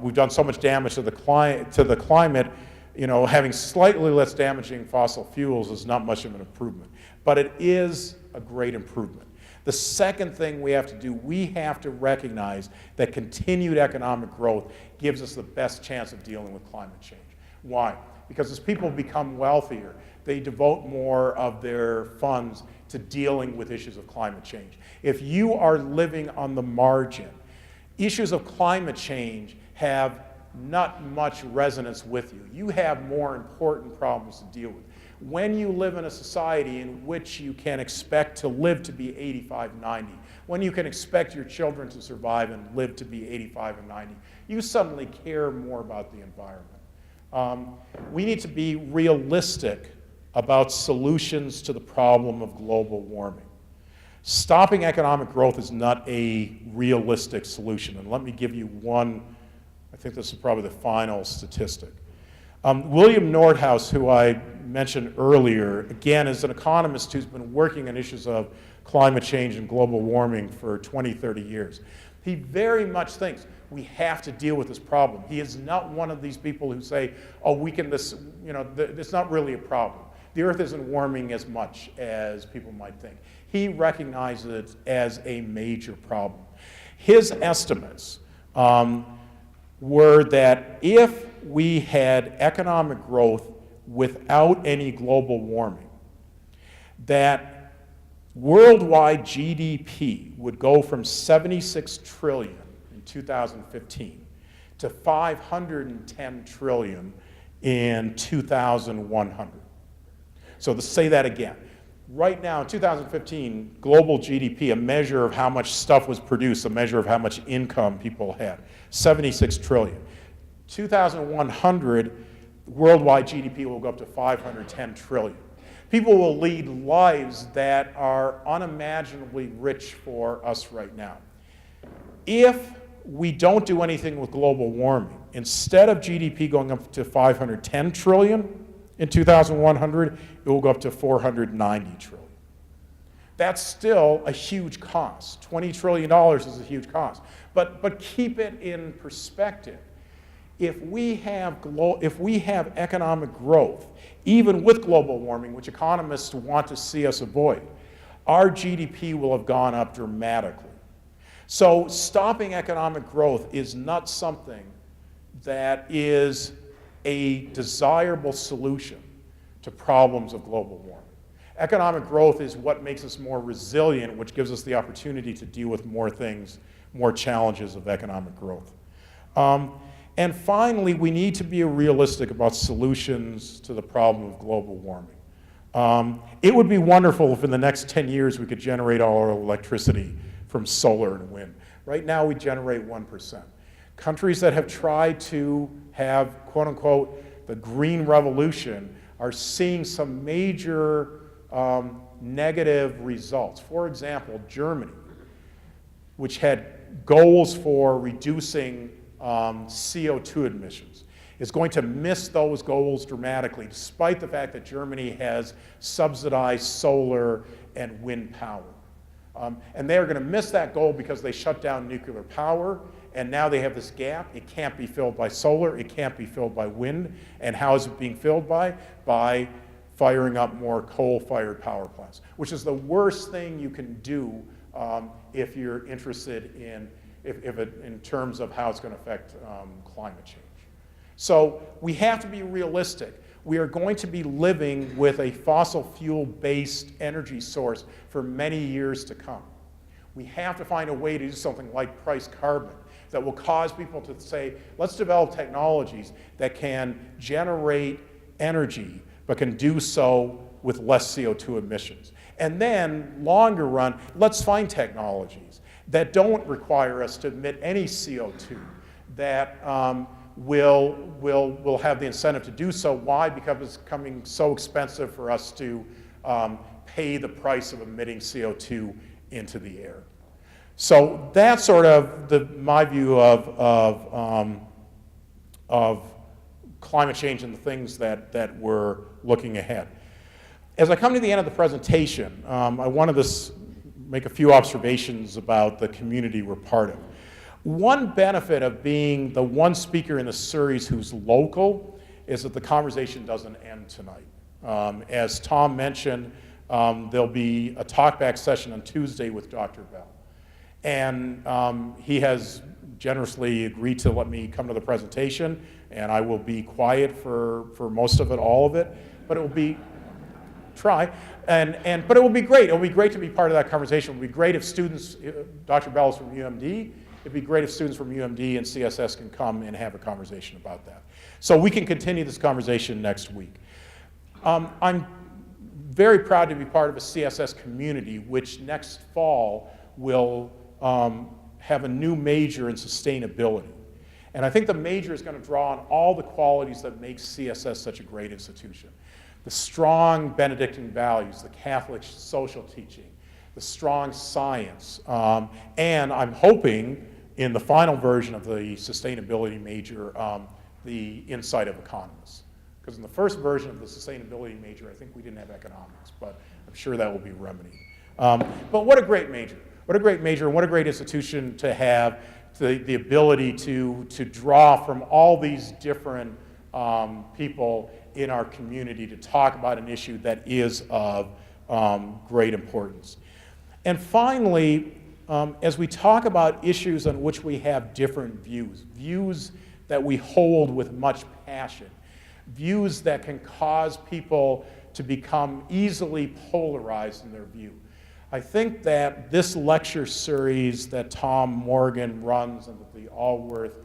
we've done so much damage to the climate, having slightly less damaging fossil fuels is not much of an improvement. But it is a great improvement. The second thing we have to do, we have to recognize that continued economic growth gives us the best chance of dealing with climate change. Why? Because as people become wealthier, they devote more of their funds to dealing with issues of climate change. If you are living on the margin, issues of climate change have not much resonance with you. You have more important problems to deal with. When you live in a society in which you can expect to live to be 85, 90, when you can expect your children to survive and live to be 85 and 90, you suddenly care more about the environment. We need to be realistic about solutions to the problem of global warming. Stopping economic growth is not a realistic solution. And let me give you one, I think this is probably the final statistic. William Nordhaus, who I mentioned earlier, again, is an economist who's been working on issues of climate change and global warming for 20, 30 years. He very much thinks we have to deal with this problem. He is not one of these people who say, it's not really a problem. The Earth isn't warming as much as people might think. He recognizes it as a major problem. His estimates were that if we had economic growth without any global warming, that worldwide GDP would go from 76 trillion in 2015 to 510 trillion in 2100. So to say that again, right now in 2015, global GDP, a measure of how much stuff was produced, a measure of how much income people had, 76 trillion. 2100, worldwide GDP will go up to 510 trillion. People will lead lives that are unimaginably rich for us right now. If we don't do anything with global warming, instead of GDP going up to 510 trillion in 2100, it will go up to 490 trillion. That's still a huge cost. $20 trillion is a huge cost. But keep it in perspective. If we have economic growth, even with global warming, which economists want to see us avoid, our GDP will have gone up dramatically. So stopping economic growth is not something that is a desirable solution to problems of global warming. Economic growth is what makes us more resilient, which gives us the opportunity to deal with more things, more challenges of economic growth. And finally, we need to be realistic about solutions to the problem of global warming. It would be wonderful if in the next 10 years we could generate all our electricity from solar and wind. Right now we generate 1%. Countries that have tried to have, quote unquote, the green revolution are seeing some major negative results. For example, Germany, which had goals for reducing CO2 emissions, is going to miss those goals dramatically, despite the fact that Germany has subsidized solar and wind power. And they are going to miss that goal because they shut down nuclear power, and now they have this gap. It can't be filled by solar, it can't be filled by wind, and how is it being filled by? By firing up more coal-fired power plants, which is the worst thing you can do if you're interested in, in terms of how it's going to affect climate change. So we have to be realistic. We are going to be living with a fossil fuel-based energy source for many years to come. We have to find a way to do something like price carbon that will cause people to say, let's develop technologies that can generate energy, but can do so with less CO2 emissions. And then, longer run, let's find technologies that don't require us to emit any CO2, that will have the incentive to do so. Why? Because it's becoming so expensive for us to pay the price of emitting CO2 into the air. So that's sort of my view of climate change and the things that we're looking ahead. As I come to the end of the presentation, I wanted to make a few observations about the community we're part of. One benefit of being the one speaker in the series who's local is that the conversation doesn't end tonight. As Tom mentioned, there'll be a talkback session on Tuesday with Dr. Bell. And he has generously agreed to let me come to the presentation, and I will be quiet for most of it, all of it, but it will be, but it will be great. It will be great to be part of that conversation. It will be great if students, Dr. Bell is from UMD, it'd be great if students from UMD and CSS can come and have a conversation about that. So we can continue this conversation next week. I'm very proud to be part of a CSS community, which next fall will have a new major in sustainability. And I think the major is going to draw on all the qualities that make CSS such a great institution. The strong Benedictine values, the Catholic social teaching, the strong science, and I'm hoping in the final version of the sustainability major, the insight of economists. Because in the first version of the sustainability major, I think we didn't have economics, but I'm sure that will be remedied. But what a great major. What a great major, and what a great institution to have the ability to draw from all these different people in our community to talk about an issue that is of great importance. And finally, as we talk about issues on which we have different views that we hold with much passion, views that can cause people to become easily polarized in their view. I think that this lecture series that Tom Morgan runs and that the Alworth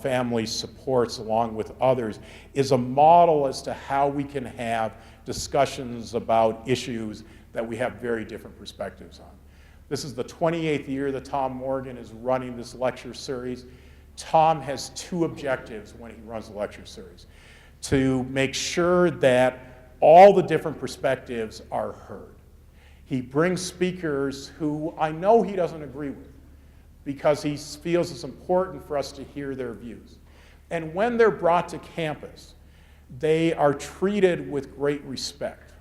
family supports along with others is a model as to how we can have discussions about issues that we have very different perspectives on. This is the 28th year that Tom Morgan is running this lecture series. Tom has two objectives when he runs the lecture series: to make sure that all the different perspectives are heard. He brings speakers who I know he doesn't agree with because he feels it's important for us to hear their views. And when they're brought to campus, they are treated with great respect.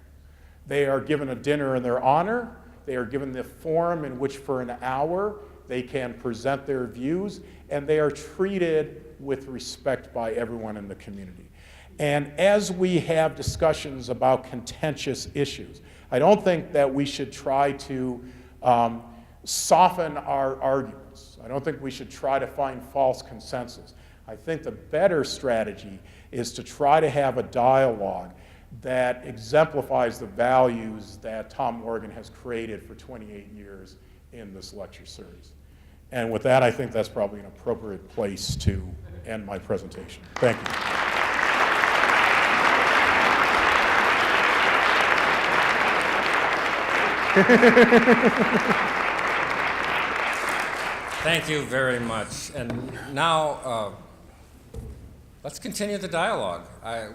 They are given a dinner in their honor. They are given the forum in which for an hour they can present their views, and they are treated with respect by everyone in the community. And as we have discussions about contentious issues, I don't think that we should try to soften our arguments. I don't think we should try to find false consensus. I think the better strategy is to try to have a dialogue that exemplifies the values that Tom Morgan has created for 28 years in this lecture series. And with that, I think that's probably an appropriate place to end my presentation. Thank you. Thank you very much. And now, let's continue the dialogue.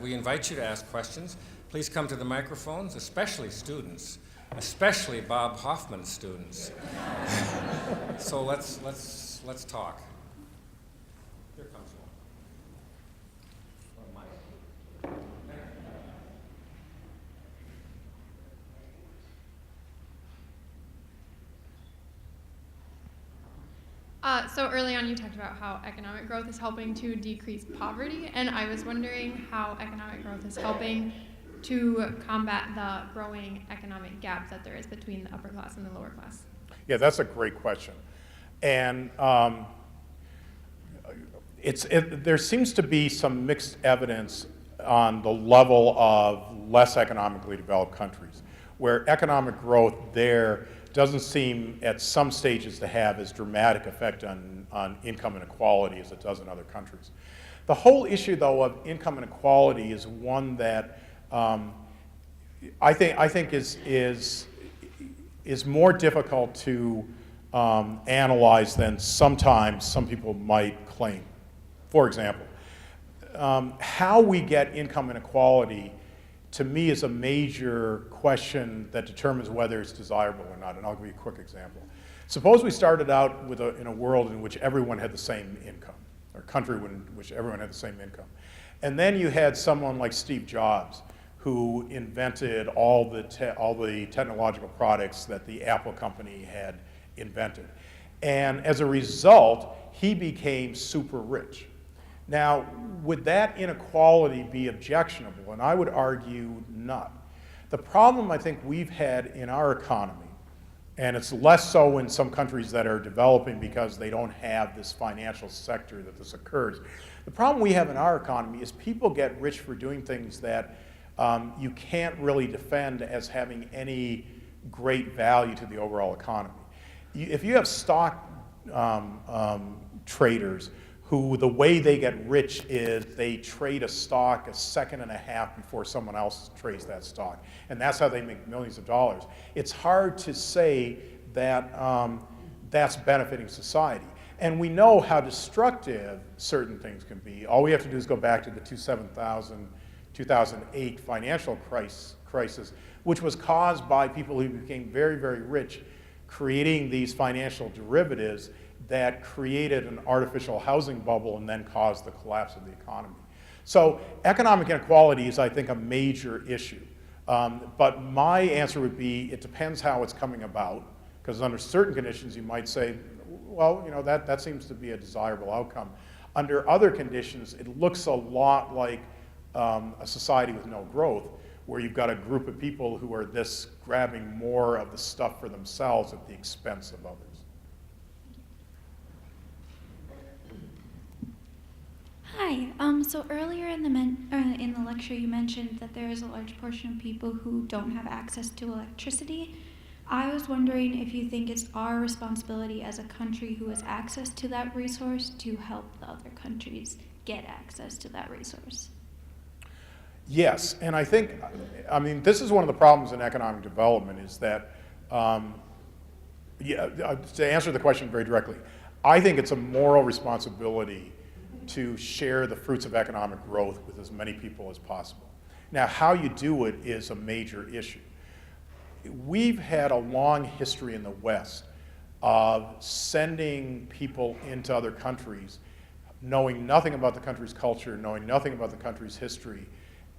We invite you to ask questions. Please come to the microphones, especially students, especially Bob Hoffman students. So let's talk. Here comes one. So early on you talked about how economic growth is helping to decrease poverty, and I was wondering how economic growth is helping to combat the growing economic gap that there is between the upper class and the lower class. Yeah, that's a great question. And there seems to be some mixed evidence on the level of less economically developed countries, where economic growth there doesn't seem at some stages to have as dramatic effect on income inequality as it does in other countries. The whole issue, though, of income inequality is one that I think is more difficult to analyze than sometimes some people might claim. For example, how we get income inequality, to me, is a major question that determines whether it's desirable or not, and I'll give you a quick example. Suppose we started out in a world in which everyone had the same income, or a country in which everyone had the same income. And then you had someone like Steve Jobs, who invented all the technological products that the Apple company had invented. And as a result, he became super rich. Now, would that inequality be objectionable? And I would argue not. The problem I think we've had in our economy, and it's less so in some countries that are developing because they don't have this financial sector that this occurs. The problem we have in our economy is people get rich for doing things that you can't really defend as having any great value to the overall economy. If you have stock traders who the way they get rich is they trade a stock a second and a half before someone else trades that stock, and that's how they make millions of dollars, it's hard to say that that's benefiting society. And we know how destructive certain things can be. All we have to do is go back to the 2008 financial crisis, which was caused by people who became very, very rich, creating these financial derivatives that created an artificial housing bubble and then caused the collapse of the economy. So economic inequality is, I think, a major issue. But my answer would be, it depends how it's coming about, because under certain conditions you might say, well, you know, that seems to be a desirable outcome. Under other conditions, it looks a lot like a society with no growth, where you've got a group of people who are grabbing more of the stuff for themselves at the expense of others. Hi. So earlier in the lecture, you mentioned that there is a large portion of people who don't have access to electricity. I was wondering if you think it's our responsibility as a country who has access to that resource to help the other countries get access to that resource. Yes, and I think, I mean, this is one of the problems in economic development is that, to answer the question very directly, I think it's a moral responsibility to share the fruits of economic growth with as many people as possible. Now, how you do it is a major issue. We've had a long history in the West of sending people into other countries, knowing nothing about the country's culture, knowing nothing about the country's history,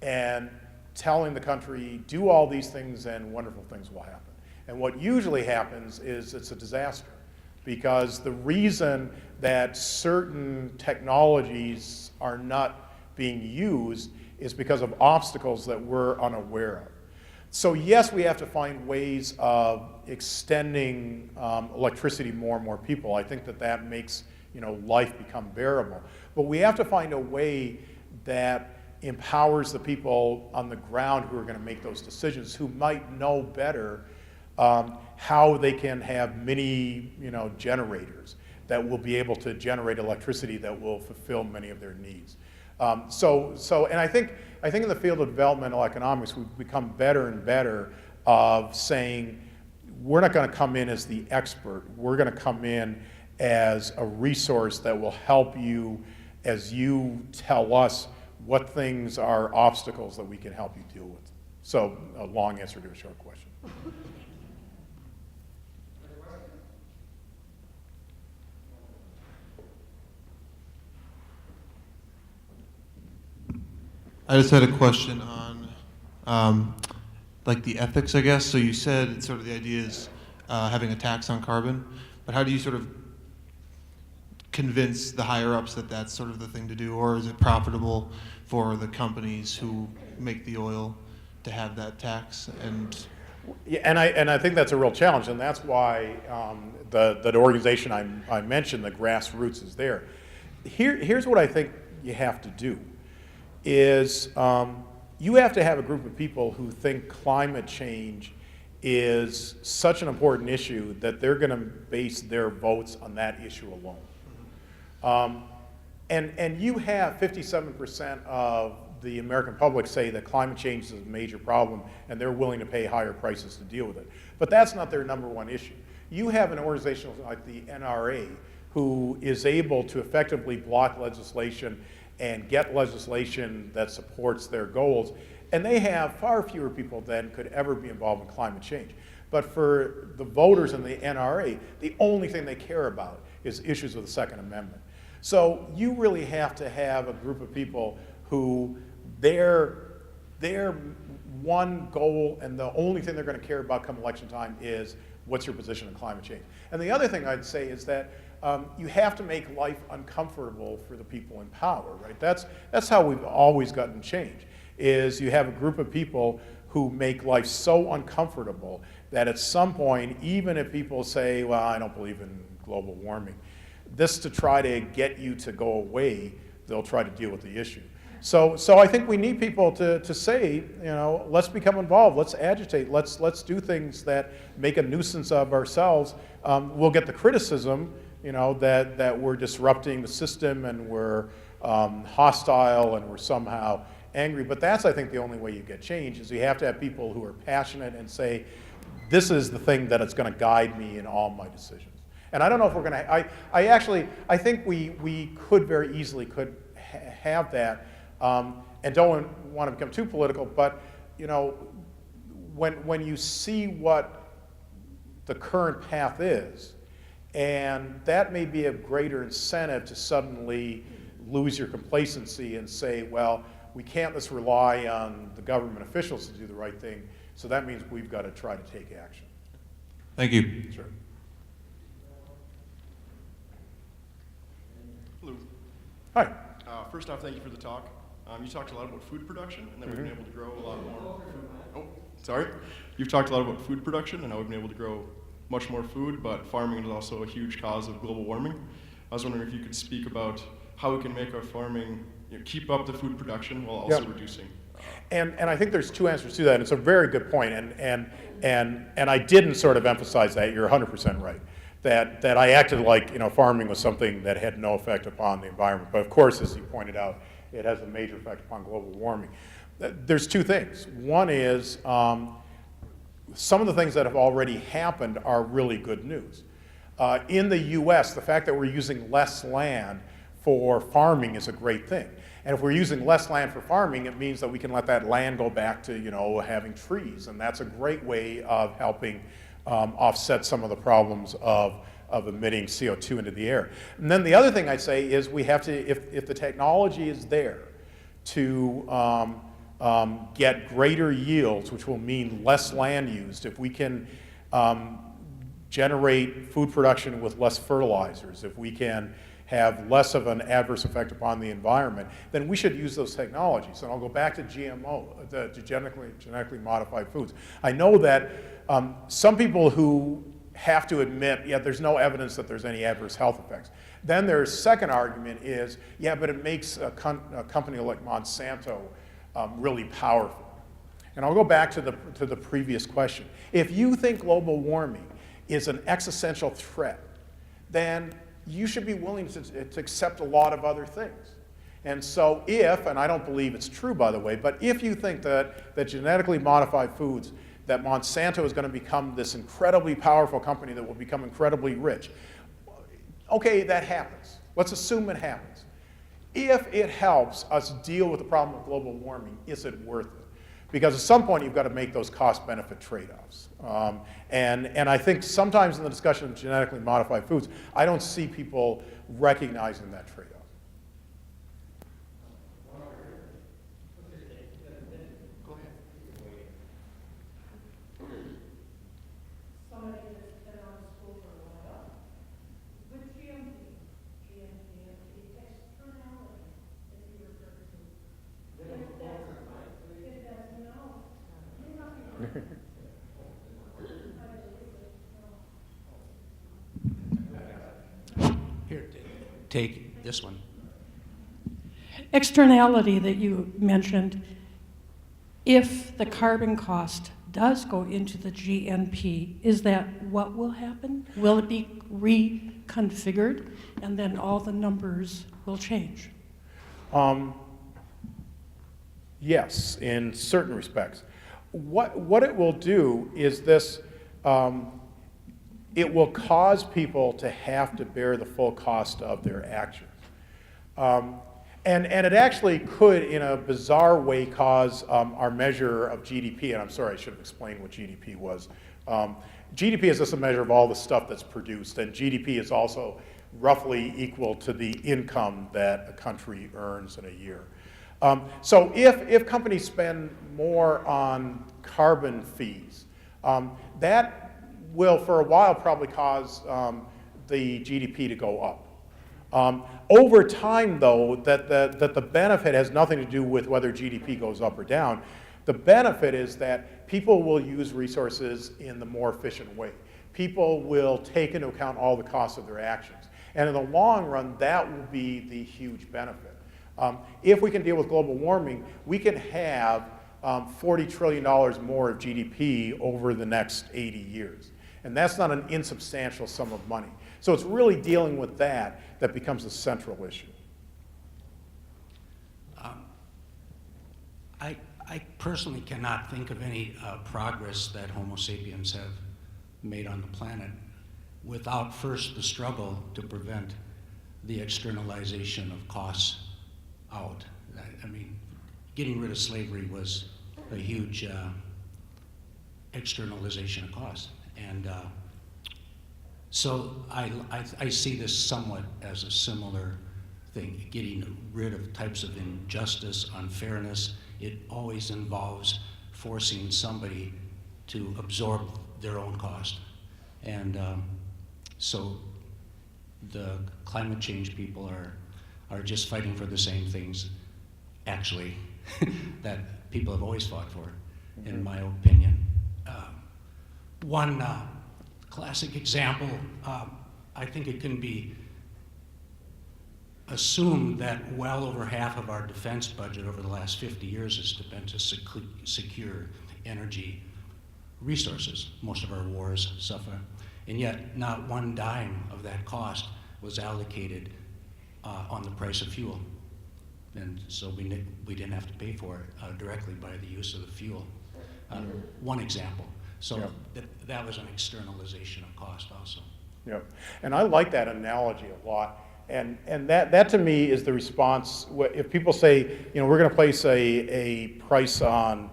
and telling the country, do all these things and wonderful things will happen. And what usually happens is it's a disaster, because the reason that certain technologies are not being used is because of obstacles that we're unaware of. So yes, we have to find ways of extending electricity to more and more people. I think that makes life become bearable. But we have to find a way that empowers the people on the ground who are going to make those decisions, who might know better how they can have mini generators that will be able to generate electricity that will fulfill many of their needs. And I think in the field of developmental economics, we've become better and better of saying, we're not going to come in as the expert. We're going to come in as a resource that will help you as you tell us what things are obstacles that we can help you deal with. So a long answer to a short question. I just had a question on like the ethics, I guess. So you said sort of the idea is having a tax on carbon, but how do you sort of convince the higher ups that that's sort of the thing to do, or is it profitable for the companies who make the oil to have that tax? And Yeah, and I think that's a real challenge, and that's why the organization I mentioned, the grassroots, is there. Here's what I think you have to do, is you have to have a group of people who think climate change is such an important issue that they're going to base their votes on that issue alone. And you have 57% of the American public say that climate change is a major problem and they're willing to pay higher prices to deal with it. But that's not their number one issue. You have an organization like the NRA who is able to effectively block legislation and get legislation that supports their goals, and they have far fewer people than could ever be involved in climate change. But for the voters in the NRA, the only thing they care about is issues of the Second Amendment. So you really have to have a group of people who their one goal and the only thing they're going to care about come election time is what's your position on climate change. And the other thing I'd say is that you have to make life uncomfortable for the people in power, right? That's how we've always gotten change, is you have a group of people who make life so uncomfortable that at some point, even if people say, well, I don't believe in global warming, this to try to get you to go away, they'll try to deal with the issue. So I think we need people to say, let's become involved, let's agitate, let's do things that make a nuisance of ourselves. We'll get the criticism, that we're disrupting the system and we're hostile and we're somehow angry. But that's, I think, the only way you get change, is you have to have people who are passionate and say, this is the thing that is going to guide me in all my decisions. And I don't know if we're going to, I think we could very easily have that, and don't want to become too political, but when you see what the current path is, and that may be a greater incentive to suddenly lose your complacency and say, well, we can't just rely on the government officials to do the right thing, so that means we've got to try to take action. thank you. Sure. Hello. Hi. First off, thank you for the talk. You talked a lot about food production and that we've been able to grow a lot more food. Oh, sorry. You've talked a lot about food production and how we've been able to grow much more food, but farming is also a huge cause of global warming. I was wondering if you could speak about how we can make our farming keep up the food production while also reducing. And I think there's two answers to that. It's a very good point, and I didn't sort of emphasize that. You're 100% right. That I acted like farming was something that had no effect upon the environment. But of course, as you pointed out, it has a major effect upon global warming. There's two things. One is some of the things that have already happened are really good news. In the US, the fact that we're using less land for farming is a great thing. And if we're using less land for farming, it means that we can let that land go back to having trees. And that's a great way of helping offset some of the problems of emitting CO2 into the air. And then the other thing I'd say is we have to, if the technology is there to get greater yields, which will mean less land used, if we can generate food production with less fertilizers, if we can have less of an adverse effect upon the environment, then we should use those technologies. And I'll go back to GMO, to genetically modified foods. I know that some people who have to admit, there's no evidence that there's any adverse health effects. Then their second argument is, but it makes a company like Monsanto really powerful. And I'll go back to the previous question. If you think global warming is an existential threat, then you should be willing to accept a lot of other things. And so if, and I don't believe it's true, by the way, but if you think that genetically modified foods, that Monsanto is going to become this incredibly powerful company that will become incredibly rich, okay, that happens. Let's assume it happens. If it helps us deal with the problem of global warming, is it worth it? Because at some point, you've got to make those cost-benefit trade-offs. And I think sometimes in the discussion of genetically modified foods, I don't see people recognizing that trade-off. Here, take this one. Externality that you mentioned, if the carbon cost does go into the GNP, is that what will happen? Will it be reconfigured and then all the numbers will change? Yes, in certain respects. What it will do is this, it will cause people to have to bear the full cost of their actions. And it actually could, in a bizarre way, cause our measure of GDP, and I'm sorry, I should have explained what GDP was. GDP is just a measure of all the stuff that's produced, and GDP is also roughly equal to the income that a country earns in a year. So if companies spend more on carbon fees, that will, for a while, probably cause the GDP to go up. Over time, though, that the benefit has nothing to do with whether GDP goes up or down. The benefit is that people will use resources in the more efficient way. People will take into account all the costs of their actions. And in the long run, that will be the huge benefit. If we can deal with global warming, we can have $40 trillion more of GDP over the next 80 years. And that's not an insubstantial sum of money. So it's really dealing with that becomes a central issue. I personally cannot think of any progress that Homo sapiens have made on the planet without first the struggle to prevent the externalization of costs out. I mean, getting rid of slavery was a huge externalization of costs. And so I see this somewhat as a similar thing, getting rid of types of injustice, unfairness. It always involves forcing somebody to absorb their own cost. And so the climate change people are just fighting for the same things, actually, that people have always fought for, in my opinion. One classic example, I think it can be assumed that well over half of our defense budget over the last 50 years has been to secure energy resources. Most of our wars suffer, and yet not one dime of that cost was allocated on the price of fuel. And so we didn't have to pay for it directly by the use of the fuel. One example. So Yep. that was an externalization of cost also. Yep. And I like that analogy a lot. And that to me is the response. If people say, we're going to place a price on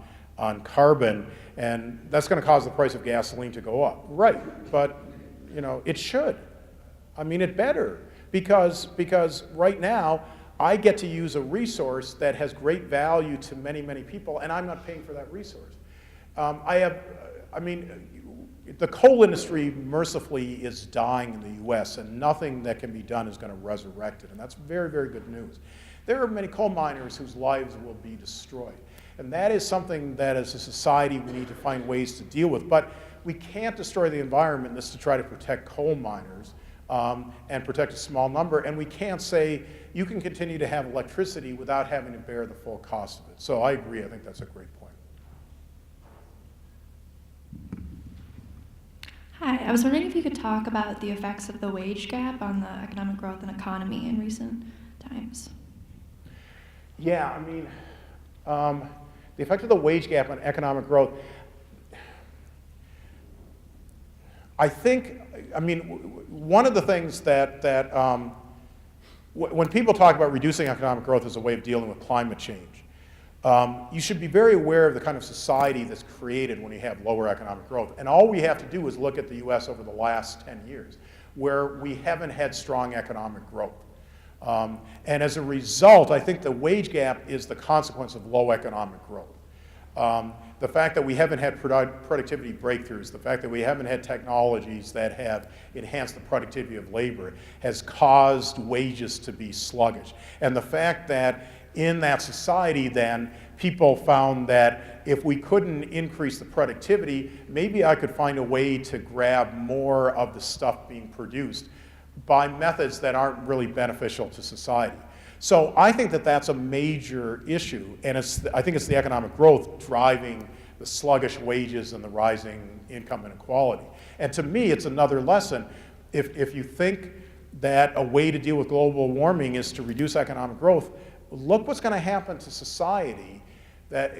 carbon, and that's going to cause the price of gasoline to go up. Right, but it should. I mean, it better. Because right now, I get to use a resource that has great value to many, many people, and I'm not paying for that resource. The coal industry, mercifully, is dying in the US, and nothing that can be done is going to resurrect it, and that's very, very good news. There are many coal miners whose lives will be destroyed, and that is something that as a society we need to find ways to deal with. But we can't destroy the environment just to try to protect coal miners and protect a small number, and we can't say you can continue to have electricity without having to bear the full cost of it. So I agree, I think that's a great point. Hi, I was wondering if you could talk about the effects of the wage gap on the economic growth and economy in recent times. Yeah, the effect of the wage gap on economic growth, I think, one of the things that when people talk about reducing economic growth as a way of dealing with climate change, you should be very aware of the kind of society that's created when you have lower economic growth. And all we have to do is look at the US over the last 10 years, where we haven't had strong economic growth. And as a result, I think the wage gap is the consequence of low economic growth. The fact that we haven't had productivity breakthroughs, the fact that we haven't had technologies that have enhanced the productivity of labor has caused wages to be sluggish. And the fact that in that society, then people found that if we couldn't increase the productivity, maybe I could find a way to grab more of the stuff being produced by methods that aren't really beneficial to society. So I think that that's a major issue, and I think it's the economic growth driving the sluggish wages and the rising income inequality. And to me, it's another lesson. If you think that a way to deal with global warming is to reduce economic growth, look what's going to happen to society, that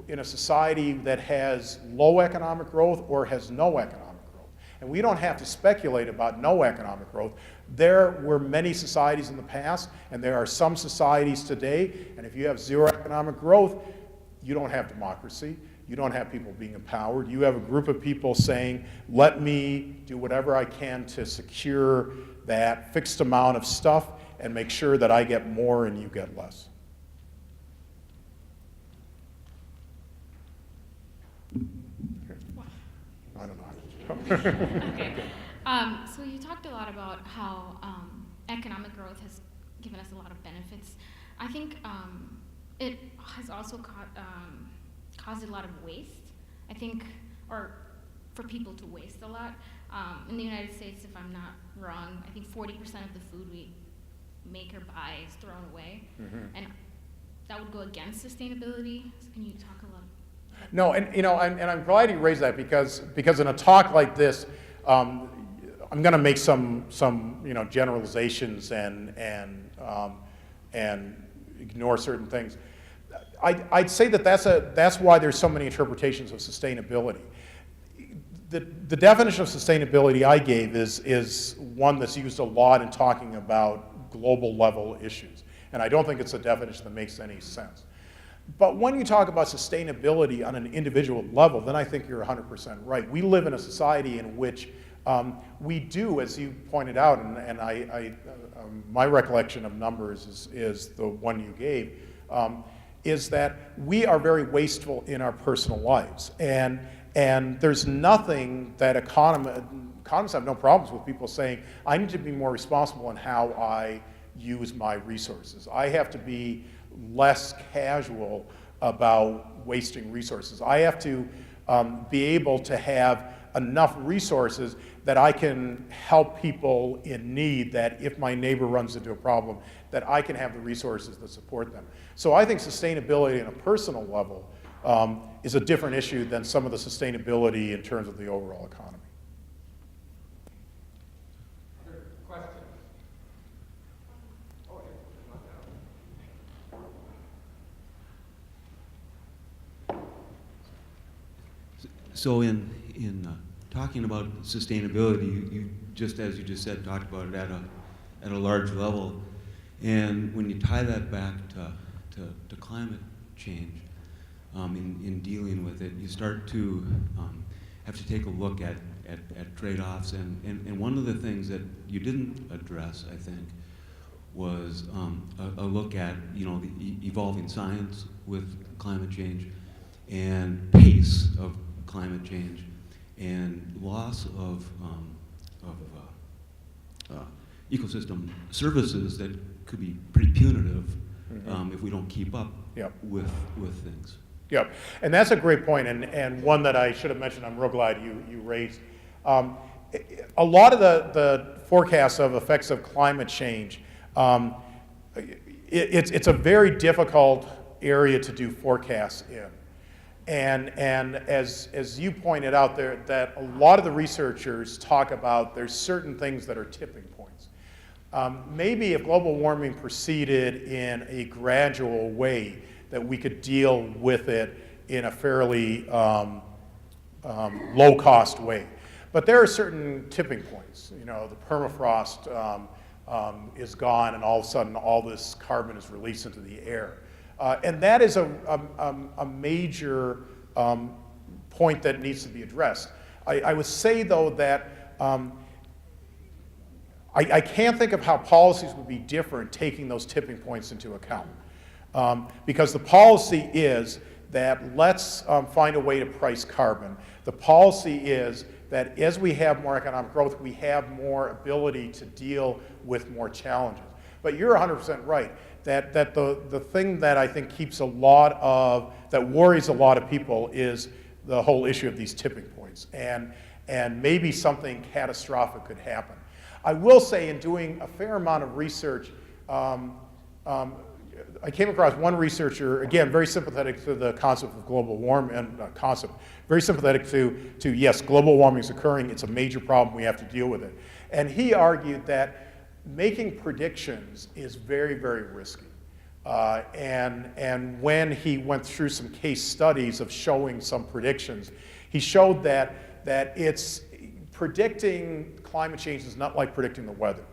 in a society that has low economic growth or has no economic growth. And we don't have to speculate about no economic growth. There were many societies in the past, and there are some societies today, and if you have zero economic growth, you don't have democracy. You don't have people being empowered. You have a group of people saying, let me do whatever I can to secure that fixed amount of stuff and make sure that I get more and you get less. I don't know. Okay. So you talked a lot about how economic growth has given us a lot of benefits. I think it has also caused a lot of waste. I think, or for people to waste a lot. In the United States, if I'm not wrong, I think 40% of the food we make or buy is thrown away. Mm-hmm. And that would go against sustainability. So can you talk a little? No, and you know, I'm glad you raised that because in a talk like this, I'm going to make some generalizations and ignore certain things. I'd say that's why there's so many interpretations of sustainability. The definition of sustainability I gave is one that's used a lot in talking about global level issues, and I don't think it's a definition that makes any sense. But when you talk about sustainability on an individual level, then I think you're 100% right. We live in a society in which we do, as you pointed out, and my recollection of numbers is the one you gave, is that we are very wasteful in our personal lives. And there's nothing that economists have no problems with people saying, I need to be more responsible in how I use my resources. I have to be less casual about wasting resources. I have to be able to have enough resources that I can help people in need, that if my neighbor runs into a problem, that I can have the resources that support them. So I think sustainability on a personal level is a different issue than some of the sustainability in terms of the overall economy. Other questions? So in talking about sustainability, you just, as you just said, talked about it at a large level. And when you tie that back to climate change, in dealing with it, you start to have to take a look at trade-offs. And one of the things that you didn't address, I think, was a look at the evolving science with climate change and pace of climate change and loss of ecosystem services that could be pretty punitive if we don't keep up with things. Yep, and that's a great point, and one that I should have mentioned. I'm real glad you raised. A lot of the forecasts of effects of climate change, it's a very difficult area to do forecasts in. And as you pointed out there, that a lot of the researchers talk about there's certain things that are tipping points. Maybe if global warming proceeded in a gradual way, that we could deal with it in a fairly low-cost way. But there are certain tipping points. The permafrost is gone, and all of a sudden all this carbon is released into the air. And that is a major point that needs to be addressed. I would say, though, that I can't think of how policies would be different taking those tipping points into account. Because the policy is that let's find a way to price carbon. The policy is that as we have more economic growth, we have more ability to deal with more challenges. But you're 100% right. that the thing that I think that worries a lot of people is the whole issue of these tipping points, and maybe something catastrophic could happen. I will say, in doing a fair amount of research, I came across one researcher, again, very sympathetic to the concept of global warming, and very sympathetic to yes, global warming is occurring, it's a major problem, we have to deal with it. And he argued that making predictions is very, very risky. And when he went through some case studies of showing some predictions, he showed that it's predicting climate change is not like predicting the weather.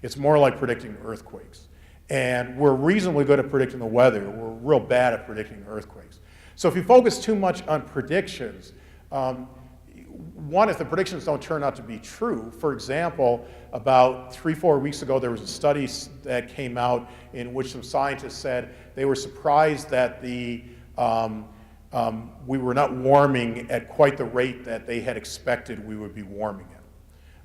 It's more like predicting earthquakes. And we're reasonably good at predicting the weather. We're real bad at predicting earthquakes. So if you focus too much on predictions, one, if the predictions don't turn out to be true, for example, about 3-4 weeks ago, there was a study that came out in which some scientists said they were surprised that we were not warming at quite the rate that they had expected we would be warming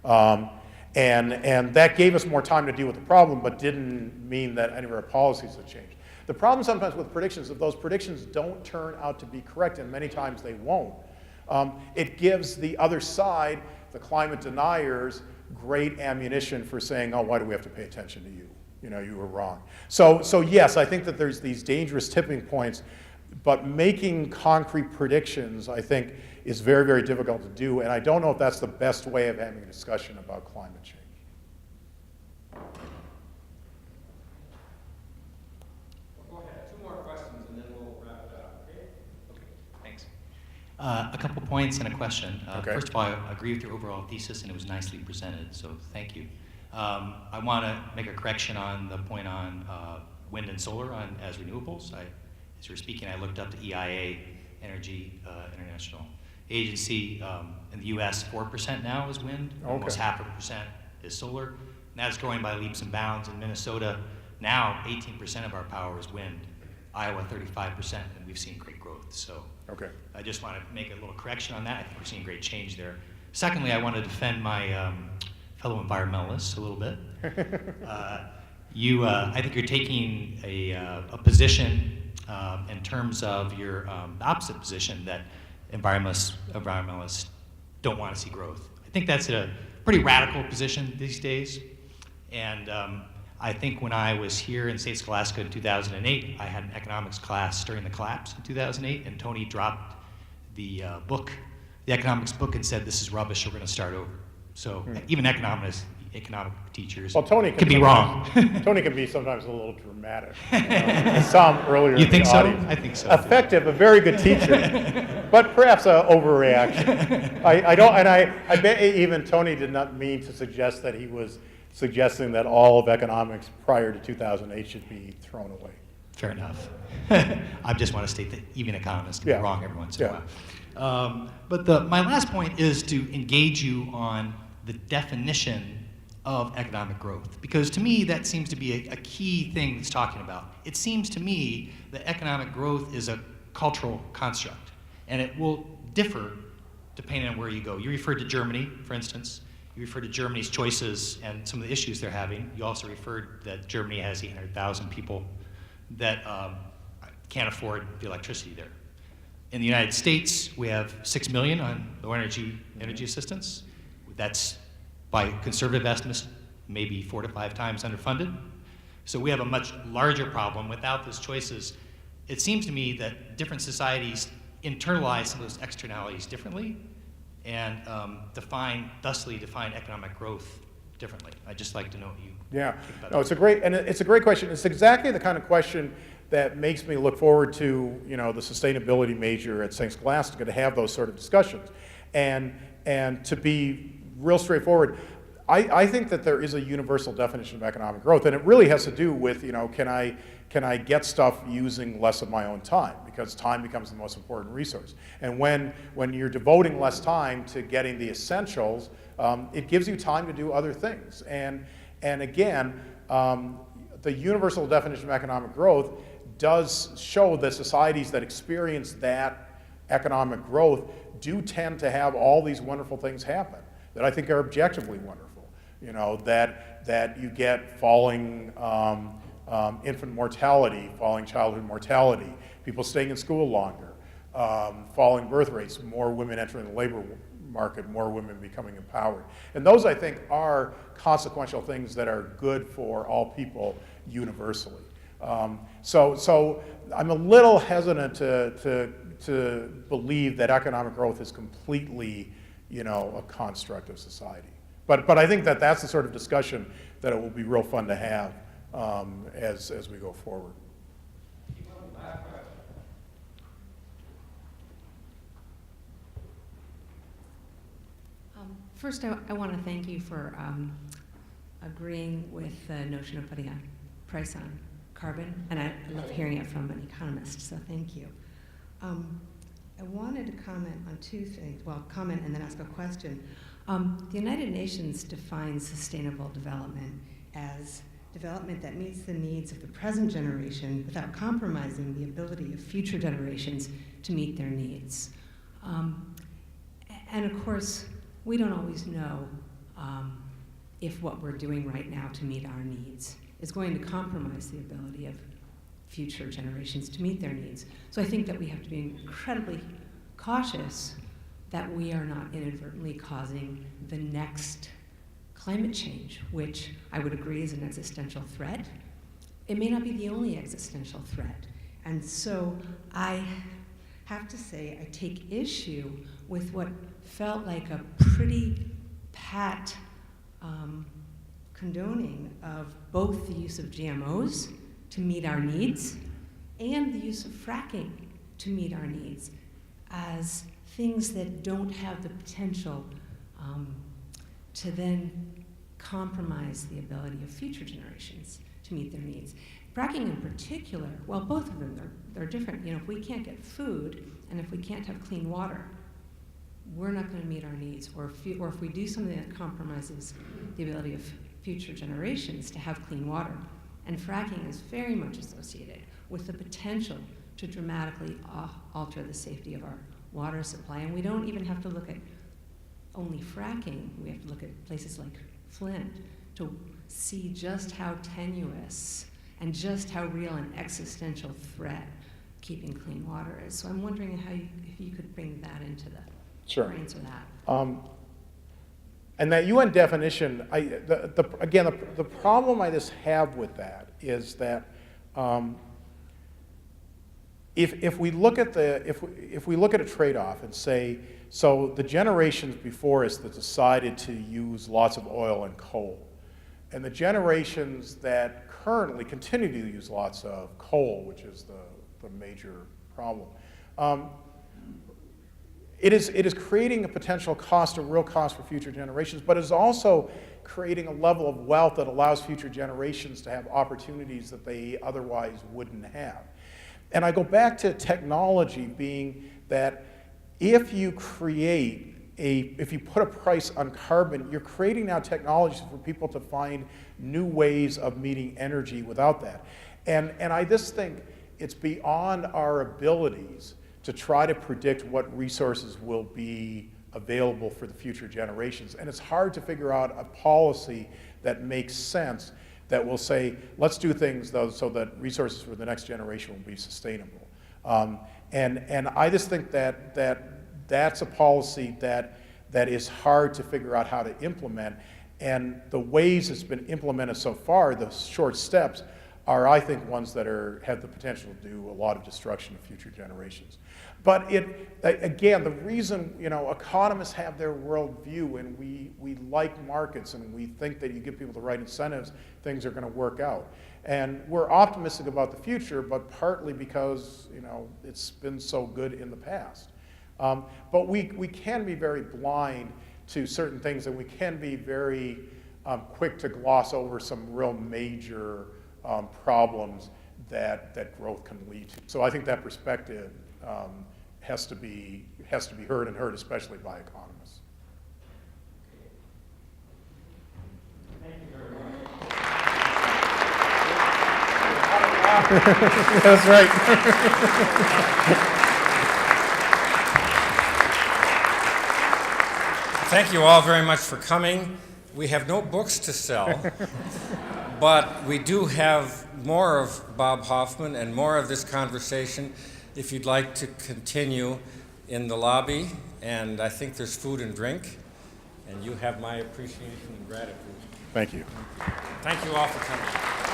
at. And that gave us more time to deal with the problem, but didn't mean that any of our policies had changed. The problem sometimes with predictions, if those predictions don't turn out to be correct, and many times they won't, it gives the other side, the climate deniers, great ammunition for saying, oh, why do we have to pay attention to you? You know, you were wrong. So yes, I think that there's these dangerous tipping points, but making concrete predictions, I think, is very, very difficult to do, and I don't know if that's the best way of having a discussion about climate change. Well, go ahead. 2 more questions, and then we'll wrap it up. Okay? Thanks. A couple points and a question. Okay. First of all, I agree with your overall thesis, and it was nicely presented, so thank you. I want to make a correction on the point on wind and solar as renewables. As you were speaking, I looked up the EIA, Energy International Agency. In the U.S., 4% now is wind, almost 0.5% is solar, and that's growing by leaps and bounds. In Minnesota, now 18% of our power is wind. Iowa, 35%, and we've seen great growth. So I just want to make a little correction on that. I think we're seeing great change there. Secondly, I want to defend my fellow environmentalists a little bit. I think you're taking a position in terms of your opposite position that environmentalists don't want to see growth. I think that's a pretty radical position these days. And I think when I was here in State Scholastica in 2008, I had an economics class during the collapse in 2008, and Tony dropped the economics book, and said, this is rubbish, we're going to start over. So even economic teachers can be wrong. Tony can be sometimes a little dramatic. Some earlier You in think the so? audience. I think so. Effective, a very good teacher, but perhaps an overreaction. I bet even Tony did not mean to suggest that he was suggesting that all of economics prior to 2008 should be thrown away. Fair enough. I just want to state that even economists can be wrong every once in a while. But my last point is to engage you on the definition of economic growth, because to me that seems to be a key thing it's talking about. It seems to me that economic growth is a cultural construct, and it will differ depending on where you go. You referred to Germany, for instance. You referred to Germany's choices and some of the issues they're having. You also referred that Germany has 800,000 people that can't afford the electricity there. In the United States, we have 6 million on low energy assistance. That's, by conservative estimates, maybe 4 to 5 times underfunded. So we have a much larger problem. Without those choices, it seems to me that different societies internalize some of those externalities differently, and thusly define economic growth differently. I'd just like to know what you think about that. It's a great question. It's exactly the kind of question that makes me look forward to, the sustainability major at St. Scholastica, to have those sort of discussions. And to be real straightforward, I think that there is a universal definition of economic growth, and it really has to do with, can I get stuff using less of my own time, because time becomes the most important resource. And when you're devoting less time to getting the essentials, it gives you time to do other things. And again, the universal definition of economic growth does show that societies that experience that economic growth do tend to have all these wonderful things happen that I think are objectively wonderful. That you get falling infant mortality, falling childhood mortality, people staying in school longer, falling birth rates, more women entering the labor market, more women becoming empowered. And those, I think, are consequential things that are good for all people universally. So I'm a little hesitant to believe that economic growth is completely, a construct of society. But I think that that's the sort of discussion that it will be real fun to have as we go forward. First, I want to thank you for agreeing with the notion of putting a price on carbon, and I love hearing it from an economist, so thank you. I wanted to comment on two things, well, comment and then ask a question. The United Nations defines sustainable development as development that meets the needs of the present generation without compromising the ability of future generations to meet their needs. And of course, we don't always know if what we're doing right now to meet our needs is going to compromise the ability of future generations to meet their needs. So I think that we have to be incredibly cautious that we are not inadvertently causing the next climate change, which I would agree is an existential threat. It may not be the only existential threat. And so I have to say I take issue with what felt like a pretty pat condoning of both the use of GMOs to meet our needs and the use of fracking to meet our needs as things that don't have the potential to then compromise the ability of future generations to meet their needs. Fracking in particular, well, both of them, they're different. If we can't get food and if we can't have clean water, we're not going to meet our needs. Or if we do something that compromises the ability of future generations to have clean water. And fracking is very much associated with the potential to dramatically alter the safety of our water supply. And we don't even have to look at only fracking. We have to look at places like Flint to see just how tenuous and just how real an existential threat keeping clean water is. So I'm wondering if you could bring that into the Sure. answer that. And that UN definition, again, the problem I just have with that is that if we look at if we look at a trade-off and say, so the generations before us that decided to use lots of oil and coal, and the generations that currently continue to use lots of coal, which is the major problem. It is creating a potential cost, a real cost for future generations, but it's also creating a level of wealth that allows future generations to have opportunities that they otherwise wouldn't have. And I go back to technology being that if you put a price on carbon, you're creating now technologies for people to find new ways of meeting energy without that. And I just think it's beyond our abilities to try to predict what resources will be available for the future generations. And it's hard to figure out a policy that makes sense that will say, let's do things though so that resources for the next generation will be sustainable. And I just think that's a policy that is hard to figure out how to implement. And the ways it's been implemented so far, the short steps, are, I think, ones that have the potential to do a lot of destruction to future generations. But again, the reason, economists have their worldview and we like markets and we think that you give people the right incentives, things are going to work out. And we're optimistic about the future, but partly because, it's been so good in the past. But we can be very blind to certain things, and we can be very quick to gloss over some real major problems that growth can lead to. So I think that perspective has to be heard, and heard especially by economists. Thank you very much. That's right. Thank you all very much for coming. We have no books to sell, But we do have more of Bob Hoffman and more of this conversation if you'd like to continue in the lobby. And I think there's food and drink. And you have my appreciation and gratitude. Thank you. Thank you all for coming.